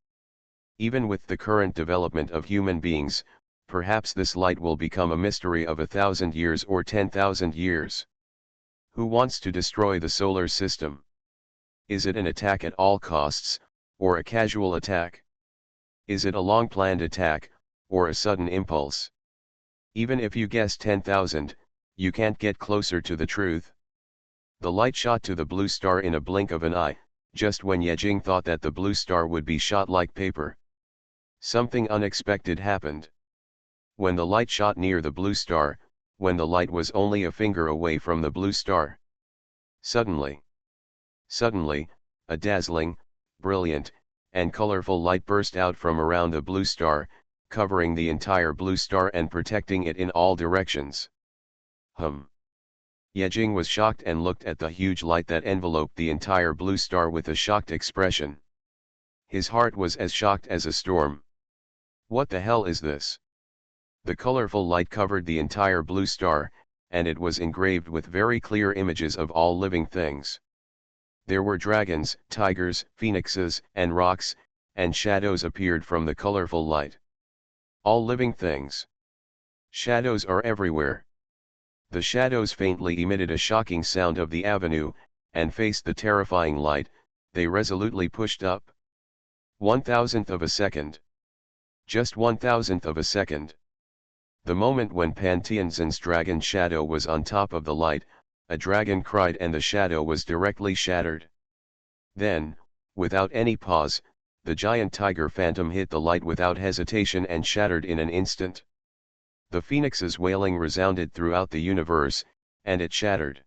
A: Even with the current development of human beings, perhaps this light will become a mystery of 1,000 years or 10,000 years. Who wants to destroy the solar system? Is it an attack at all costs, or a casual attack? Is it a long-planned attack, or a sudden impulse? Even if you guess 10,000, you can't get closer to the truth. The light shot to the blue star in a blink of an eye, just when Yejing thought that the blue star would be shot like paper. Something unexpected happened. When the light shot near the blue star, when the light was only a finger away from the blue star. Suddenly, a dazzling, brilliant, and colorful light burst out from around the blue star, covering the entire blue star and protecting it in all directions. Yejing was shocked and looked at the huge light that enveloped the entire blue star with a shocked expression. His heart was as shocked as a storm. What the hell is this? The colorful light covered the entire blue star, and it was engraved with very clear images of all living things. There were dragons, tigers, phoenixes, and rocks, and shadows appeared from the colorful light. All living things. Shadows are everywhere. The shadows faintly emitted a shocking sound of the avenue, and faced the terrifying light. They resolutely pushed up. 1/1000th of a second. Just 1/1000th of a second. The moment when Pantianzhen's dragon shadow was on top of the light, a dragon cried and the shadow was directly shattered. Then, without any pause, the giant tiger phantom hit the light without hesitation and shattered in an instant. The phoenix's wailing resounded throughout the universe, and it shattered.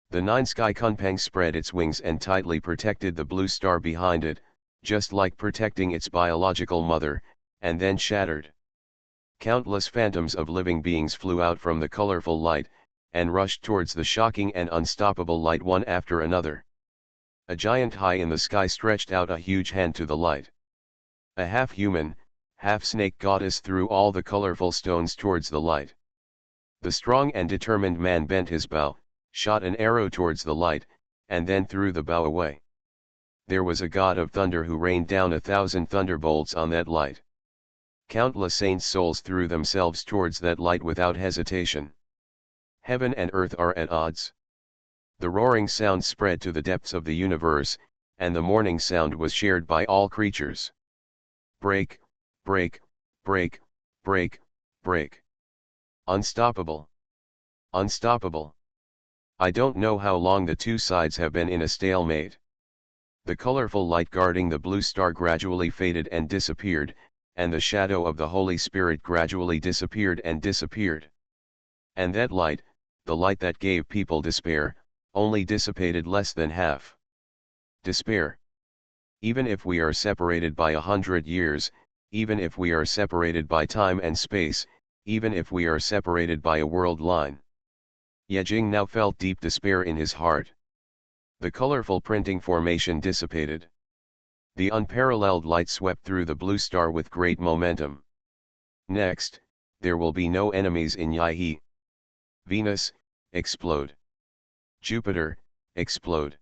A: The nine sky kunpang spread its wings and tightly protected the blue star behind it, just like protecting its biological mother, and then shattered. Countless phantoms of living beings flew out from the colorful light, and rushed towards the shocking and unstoppable light one after another. A giant high in the sky stretched out a huge hand to the light. A half-human, half-snake goddess threw all the colorful stones towards the light. The strong and determined man bent his bow, shot an arrow towards the light, and then threw the bow away. There was a god of thunder who rained down 1,000 thunderbolts on that light. Countless saints' souls threw themselves towards that light without hesitation. Heaven and earth are at odds. The roaring sound spread to the depths of the universe, and the mourning sound was shared by all creatures. Break, break, break, break, break. Unstoppable. Unstoppable. I don't know how long the two sides have been in a stalemate. The colorful light guarding the blue star gradually faded and disappeared, and the shadow of the Holy Spirit gradually disappeared and disappeared. And that light, the light that gave people despair, only dissipated less than half. Despair. Even if we are separated by 100 years, even if we are separated by time and space, even if we are separated by a world line. Yejing now felt deep despair in his heart. The colorful printing formation dissipated. The unparalleled light swept through the blue star with great momentum. Next, there will be no enemies in Yaihe. Venus, explode. Jupiter, explode.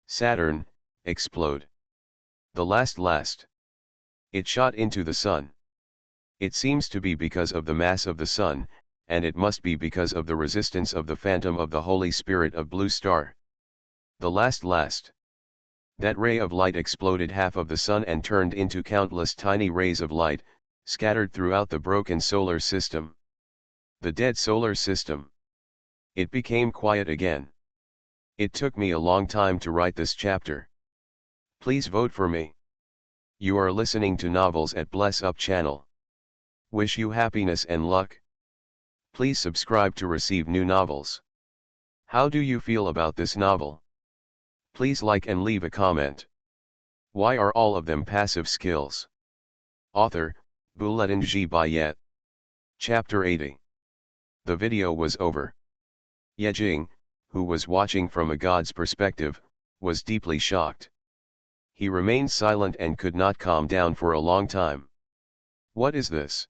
A: Saturn, explode. The last. It shot into the sun. It seems to be because of the mass of the sun, and it must be because of the resistance of the phantom of the Holy Spirit of Blue Star. The last. That ray of light exploded half of the sun and turned into countless tiny rays of light, scattered throughout the broken solar system. The dead solar system. It became quiet again. It took me a long time to write this chapter. Please vote for me. You are listening to Novels at Bless Up channel. Wish you happiness and luck. Please subscribe to receive new novels. How do you feel about this novel? Please like and leave a comment. Why are all of them passive skills? Author, Buletin G. Bayet. Chapter 80. The video was over. Yejing, who was watching from a god's perspective, was deeply shocked. He remained silent and could not calm down for a long time. What is this?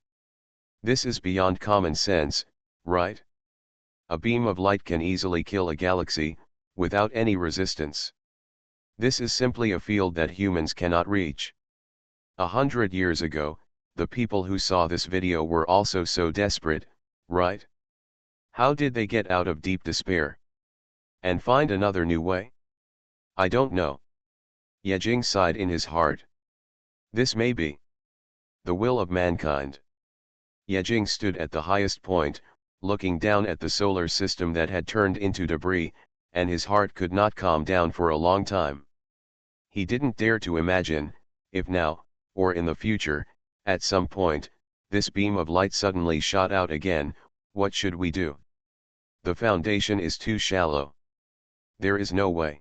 A: This is beyond common sense, right? A beam of light can easily kill a galaxy, without any resistance. This is simply a field that humans cannot reach. 100 years ago, the people who saw this video were also so desperate, right? How did they get out of deep despair? And find another new way? I don't know. Yejing sighed in his heart. This may be the will of mankind. Yejing stood at the highest point, looking down at the solar system that had turned into debris, and his heart could not calm down for a long time. He didn't dare to imagine, if now, or in the future, at some point, this beam of light suddenly shot out again, what should we do? The foundation is too shallow. There is no way.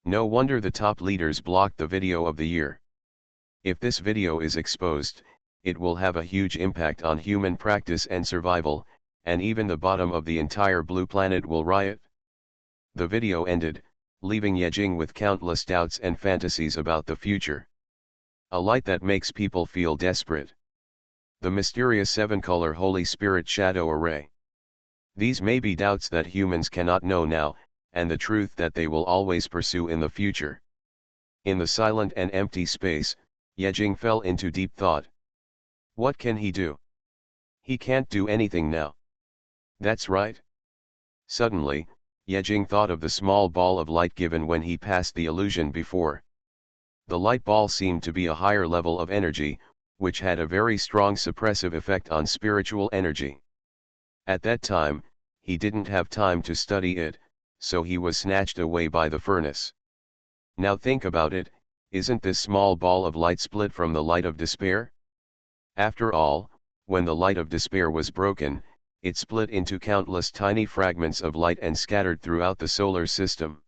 A: No wonder the top leaders blocked the video of the year. If this video is exposed, it will have a huge impact on human practice and survival, and even the bottom of the entire blue planet will riot. The video ended, leaving Yejing with countless doubts and fantasies about the future. A light that makes people feel desperate. The mysterious 7-color Holy Spirit shadow array. These may be doubts that humans cannot know now, and the truth that they will always pursue in the future. In the silent and empty space, Yejing fell into deep thought. What can he do? He can't do anything now. That's right. Suddenly, Yejing thought of the small ball of light given when he passed the illusion before. The light ball seemed to be a higher level of energy, which had a very strong suppressive effect on spiritual energy. At that time, he didn't have time to study it, so he was snatched away by the furnace. Now think about it, isn't this small ball of light split from the light of despair? After all, when the light of despair was broken, it split into countless tiny fragments of light and scattered throughout the solar system.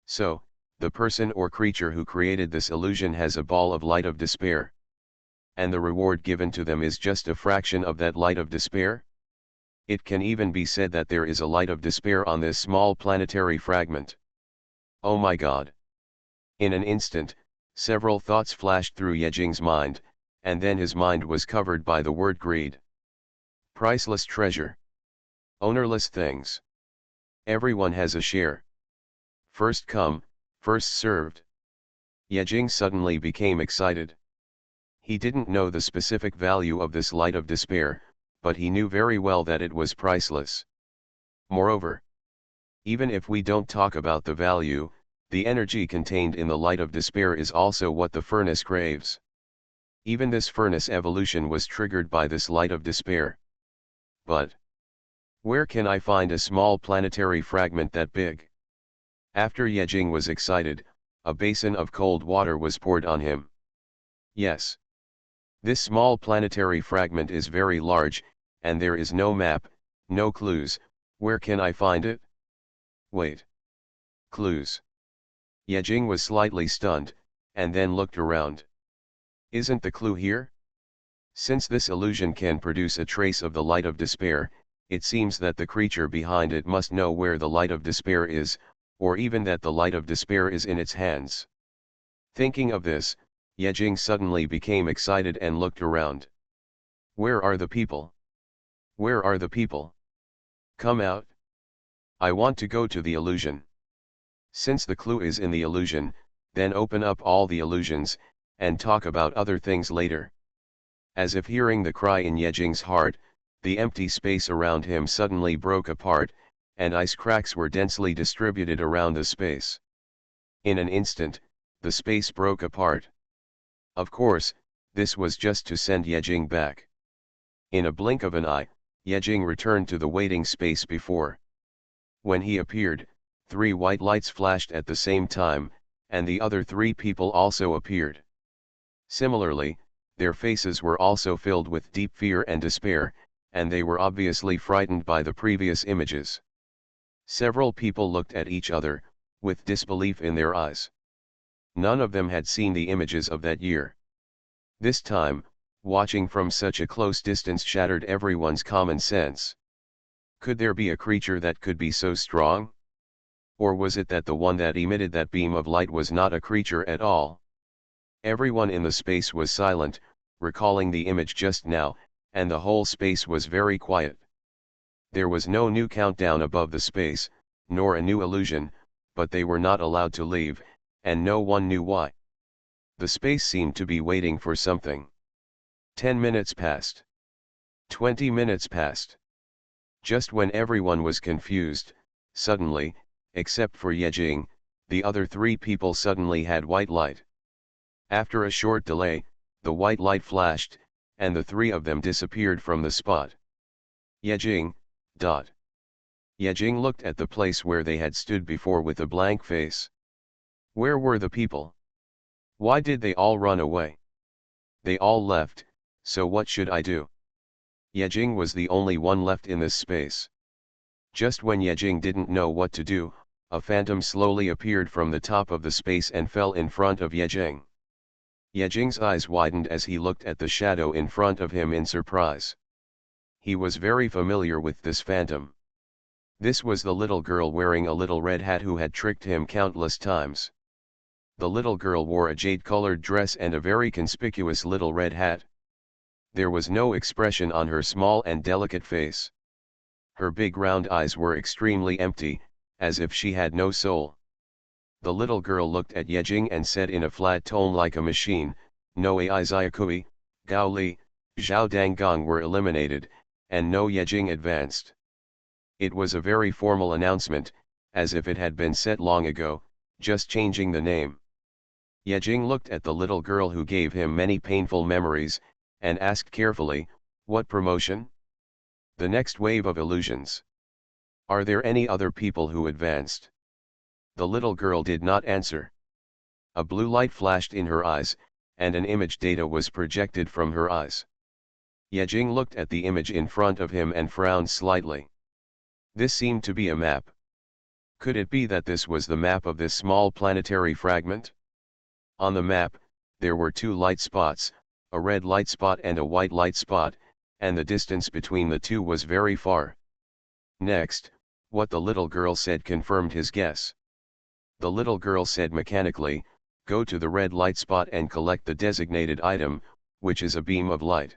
A: So, the person or creature who created this illusion has a ball of light of despair. And the reward given to them is just a fraction of that light of despair? It can even be said that there is a light of despair on this small planetary fragment. Oh my God! In an instant, several thoughts flashed through Yejing's mind, and then his mind was covered by the word greed. Priceless treasure. Ownerless things. Everyone has a share. First come, first served. Yejing suddenly became excited. He didn't know the specific value of this light of despair, but he knew very well that it was priceless. Moreover, even if we don't talk about the value, the energy contained in the light of despair is also what the furnace craves. Even this furnace evolution was triggered by this light of despair. But where can I find a small planetary fragment that big? After Yejing was excited, a basin of cold water was poured on him. Yes. This small planetary fragment is very large, and there is no map, no clues. Where can I find it? Wait. Clues. Yejing was slightly stunned, and then looked around. Isn't the clue here? Since this illusion can produce a trace of the light of despair, it seems that the creature behind it must know where the light of despair is, or even that the light of despair is in its hands. Thinking of this, Yejing suddenly became excited and looked around. Where are the people? Where are the people? Come out. I want to go to the illusion. Since the clue is in the illusion, then open up all the illusions, and talk about other things later. As if hearing the cry in Yejing's heart, the empty space around him suddenly broke apart, and ice cracks were densely distributed around the space. In an instant, the space broke apart. Of course, this was just to send Yejing back. In a blink of an eye, Yejing returned to the waiting space before. When he appeared, 3 white lights flashed at the same time, and the other 3 people also appeared. Similarly, their faces were also filled with deep fear and despair, and they were obviously frightened by the previous images. Several people looked at each other, with disbelief in their eyes. None of them had seen the images of that year. This time, watching from such a close distance shattered everyone's common sense. Could there be a creature that could be so strong? Or was it that the one that emitted that beam of light was not a creature at all? Everyone in the space was silent, recalling the image just now, and the whole space was very quiet. There was no new countdown above the space, nor a new illusion, but they were not allowed to leave, and no one knew why. The space seemed to be waiting for something. 10 minutes passed. 20 minutes passed. Just when everyone was confused, suddenly, except for Yejing, the other 3 people suddenly had white light. After a short delay, the white light flashed, and the 3 of them disappeared from the spot. Yejing, Yejing looked at the place where they had stood before with a blank face. Where were the people? Why did they all run away? They all left, so what should I do? Yejing was the only one left in this space. Just when Yejing didn't know what to do, a phantom slowly appeared from the top of the space and fell in front of Yejing. Yejing's eyes widened as he looked at the shadow in front of him in surprise. He was very familiar with this phantom. This was the little girl wearing a little red hat who had tricked him countless times. The little girl wore a jade-colored dress and a very conspicuous little red hat. There was no expression on her small and delicate face. Her big round eyes were extremely empty, as if she had no soul. The little girl looked at Yejing and said in a flat tone like a machine, "No Ai Xiaokui, Gao Li, Zhao Danggong were eliminated, and no Yejing advanced." It was a very formal announcement, as if it had been said long ago, just changing the name. Yejing looked at the little girl who gave him many painful memories, and asked carefully, "What promotion?" "The next wave of illusions." "Are there any other people who advanced?" The little girl did not answer. A blue light flashed in her eyes, and an image data was projected from her eyes. Yejing looked at the image in front of him and frowned slightly. This seemed to be a map. Could it be that this was the map of this small planetary fragment? On the map, there were two light spots, a red light spot and a white light spot, and the distance between the two was very far. Next, what the little girl said confirmed his guess. The little girl said mechanically, "Go to the red light spot and collect the designated item, which is a beam of light."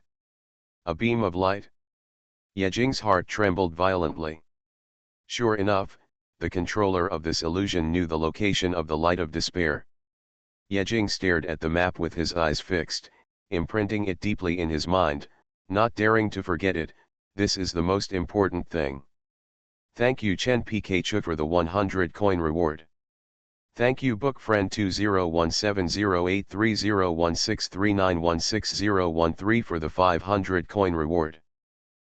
A: A beam of light? Yejing's heart trembled violently. Sure enough, the controller of this illusion knew the location of the light of despair. Yejing stared at the map with his eyes fixed, imprinting it deeply in his mind, not daring to forget it. This is the most important thing. Thank you Chen Pikachu for the 100 coin reward. Thank you book friend 20170830163916013013 for the 500 coin reward.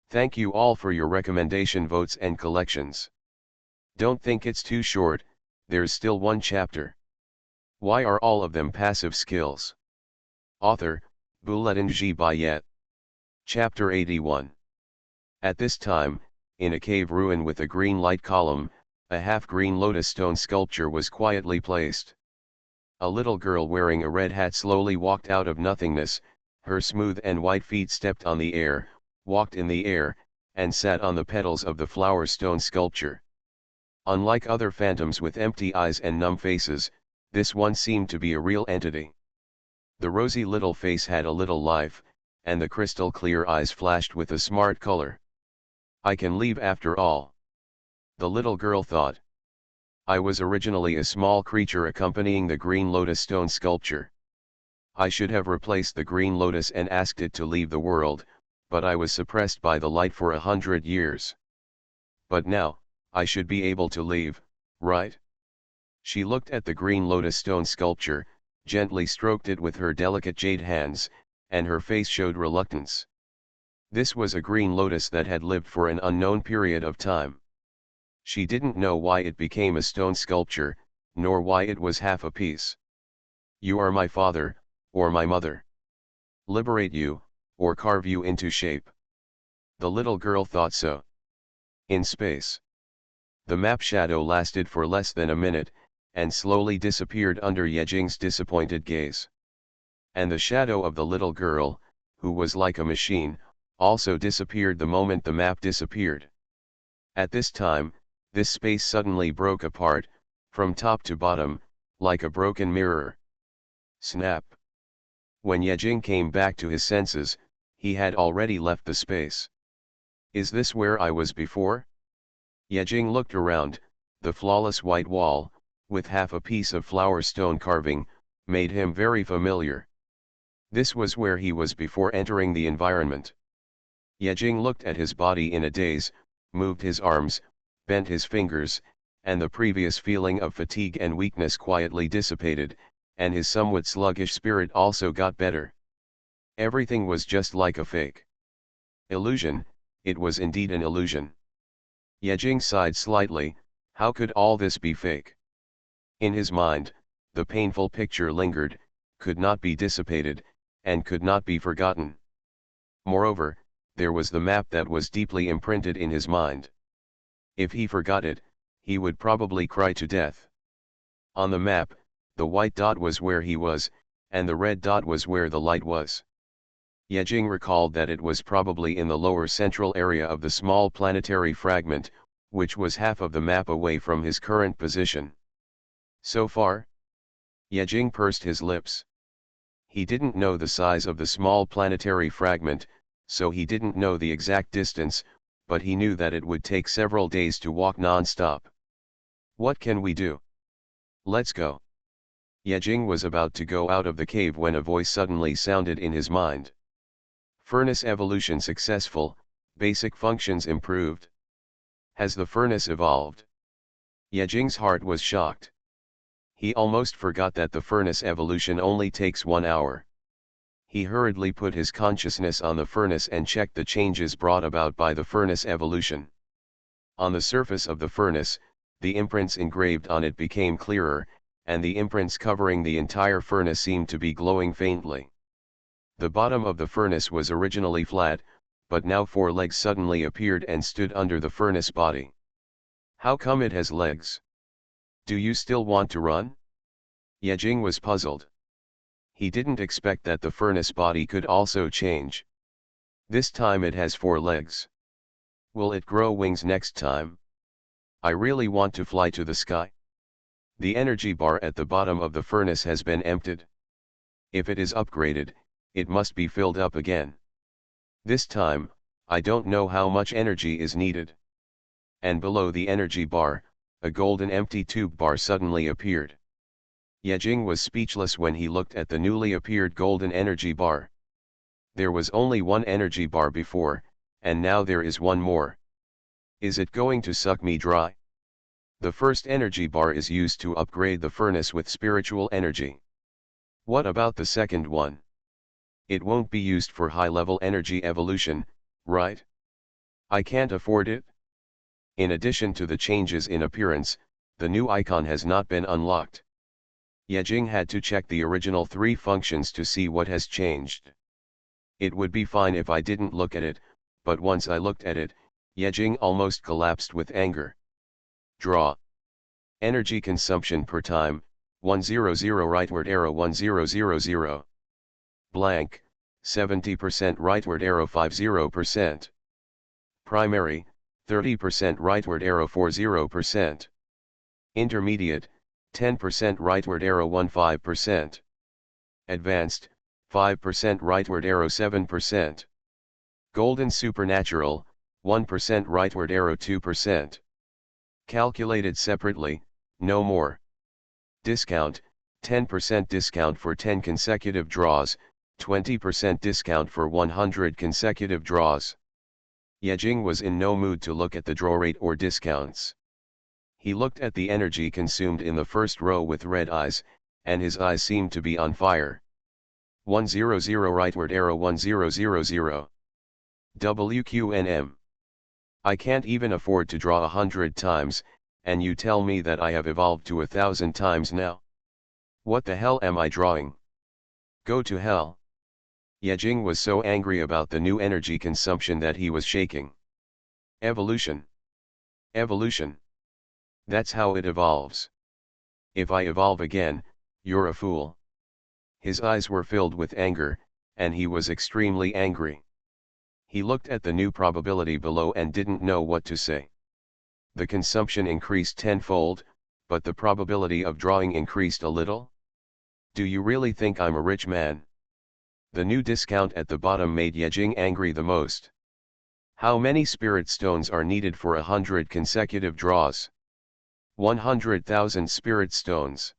A: Thank you all for your recommendation votes and collections. Don't think it's too short, there's still one chapter. Why are all of them passive skills? Author, Bulletin G. Bayet. Chapter 81. At this time, in a cave ruin with a green light column, a half-green lotus stone sculpture was quietly placed. A little girl wearing a red hat slowly walked out of nothingness, her smooth and white feet stepped on the air, walked in the air, and sat on the petals of the flower stone sculpture. Unlike other phantoms with empty eyes and numb faces, this one seemed to be a real entity. The rosy little face had a little life, and the crystal clear eyes flashed with a smart color. I can leave after all. The little girl thought. I was originally a small creature accompanying the green lotus stone sculpture. I should have replaced the green lotus and asked it to leave the world, but I was suppressed by the light for 100 years. But now, I should be able to leave, right? She looked at the green lotus stone sculpture, gently stroked it with her delicate jade hands, and her face showed reluctance. This was a green lotus that had lived for an unknown period of time. She didn't know why it became a stone sculpture, nor why it was half a piece. You are my father, or my mother. Liberate you, or carve you into shape. The little girl thought so. In space. The map shadow lasted for less than a minute, and slowly disappeared under Yejing's disappointed gaze. And the shadow of the little girl, who was like a machine, also disappeared the moment the map disappeared. At this time, this space suddenly broke apart, from top to bottom, like a broken mirror. Snap! When Yejing came back to his senses, he had already left the space. Is this where I was before? Yejing looked around. The flawless white wall, with half a piece of flower stone carving, made him very familiar. This was where he was before entering the environment. Yejing looked at his body in a daze, moved his arms, bent his fingers, and the previous feeling of fatigue and weakness quietly dissipated, and his somewhat sluggish spirit also got better. Everything was just like a fake illusion. It was indeed an illusion. Yejing sighed slightly. How could all this be fake? In his mind, the painful picture lingered, could not be dissipated, and could not be forgotten. Moreover, there was the map that was deeply imprinted in his mind. If he forgot it, he would probably cry to death. On the map, the white dot was where he was, and the red dot was where the light was. Yejing recalled that it was probably in the lower central area of the small planetary fragment, which was half of the map away from his current position. So far? Yejing pursed his lips. He didn't know the size of the small planetary fragment, so he didn't know the exact distance, but he knew that it would take several days to walk non-stop. What can we do? Let's go. Yejing was about to go out of the cave when a voice suddenly sounded in his mind. Furnace evolution successful, basic functions improved. Has the furnace evolved? Yejing's heart was shocked. He almost forgot that the furnace evolution only takes 1 hour. He hurriedly put his consciousness on the furnace and checked the changes brought about by the furnace evolution. On the surface of the furnace, the imprints engraved on it became clearer, and the imprints covering the entire furnace seemed to be glowing faintly. The bottom of the furnace was originally flat, but now 4 legs suddenly appeared and stood under the furnace body. How come it has legs? Do you still want to run? Yejing was puzzled. He didn't expect that the furnace body could also change. This time it has 4 legs. Will it grow wings next time? I really want to fly to the sky. The energy bar at the bottom of the furnace has been emptied. If it is upgraded, it must be filled up again. This time, I don't know how much energy is needed. And below the energy bar, a golden empty tube bar suddenly appeared. Yejing was speechless when he looked at the newly appeared golden energy bar. There was only 1 energy bar before, and now there is 1 more. Is it going to suck me dry? The first energy bar is used to upgrade the furnace with spiritual energy. What about the second one? It won't be used for high-level energy evolution, right? I can't afford it. In addition to the changes in appearance, the new icon has not been unlocked. Yejing had to check the original 3 functions to see what has changed. It would be fine if I didn't look at it, but once I looked at it, Yejing almost collapsed with anger. Draw. Energy consumption per time, 100 rightward arrow 1000. Blank, 70% rightward arrow 50%. Primary, 30% rightward arrow 40%. Intermediate, 10% rightward arrow 15%. Advanced, 5% rightward arrow 7%. Golden supernatural, 1% rightward arrow 2%. Calculated separately, no more. Discount, 10% discount for 10 consecutive draws, 20% discount for 100 consecutive draws. Yejing was in no mood to look at the draw rate or discounts. He looked at the energy consumed in the first row with red eyes, and his eyes seemed to be on fire. 100 rightward arrow 1000. WQNM. I can't even afford to draw 100 times, and you tell me that I have evolved to 1000 times now. What the hell am I drawing? Go to hell. Yejing was so angry about the new energy consumption that he was shaking. Evolution. Evolution. That's how it evolves. If I evolve again, you're a fool. His eyes were filled with anger, and he was extremely angry. He looked at the new probability below and didn't know what to say. The consumption increased tenfold, but the probability of drawing increased a little? Do you really think I'm a rich man? The new discount at the bottom made Yejing angry the most. How many spirit stones are needed for 100 consecutive draws? 100,000 spirit stones.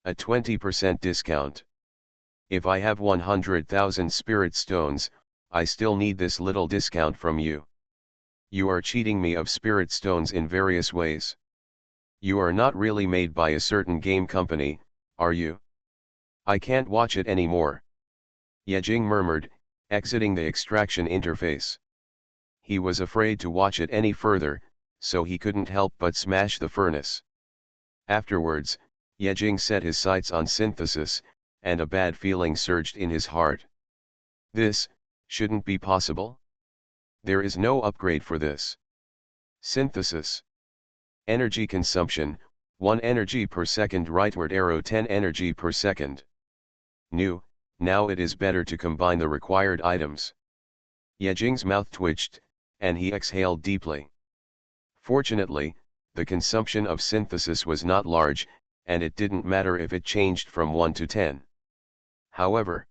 A: A 20% discount. If I have 100,000 spirit stones, I still need this little discount from you. You are cheating me of spirit stones in various ways. You are not really made by a certain game company, are you? I can't watch it anymore. Yejing murmured, exiting the extraction interface. He was afraid to watch it any further, so he couldn't help but smash the furnace. Afterwards, Yejing set his sights on synthesis, and a bad feeling surged in his heart. This shouldn't be possible. There is no upgrade for this. Synthesis. Energy consumption, 1 energy per second, rightward arrow 10 energy per second. Now it is better to combine the required items. Yejing's mouth twitched, and he exhaled deeply. Fortunately, the consumption of synthesis was not large, and it didn't matter if it changed from 1 to 10. However,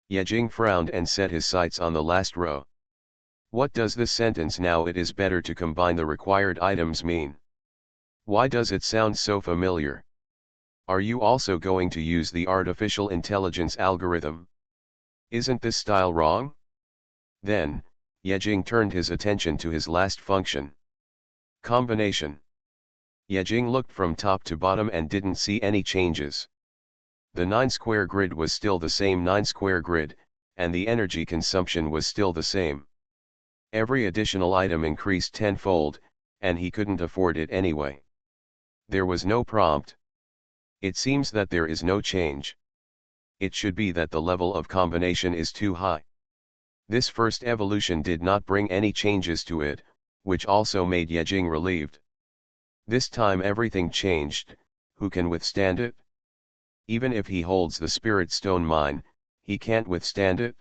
A: Yejing frowned and set his sights on the last row. What does this sentence "now it is better to combine the required items" mean? Why does it sound so familiar? Are you also going to use the artificial intelligence algorithm? Isn't this style wrong? Then, Yejing turned his attention to his last function. Combination. Yejing looked from top to bottom and didn't see any changes. The 9-square grid was still the same 9-square grid, and the energy consumption was still the same. Every additional item increased tenfold, and he couldn't afford it anyway. There was no prompt. It seems that there is no change. It should be that the level of combination is too high. This first evolution did not bring any changes to it, which also made Yejing relieved. This time everything changed. Who can withstand it? Even if he holds the Spirit Stone Mine, he can't withstand it.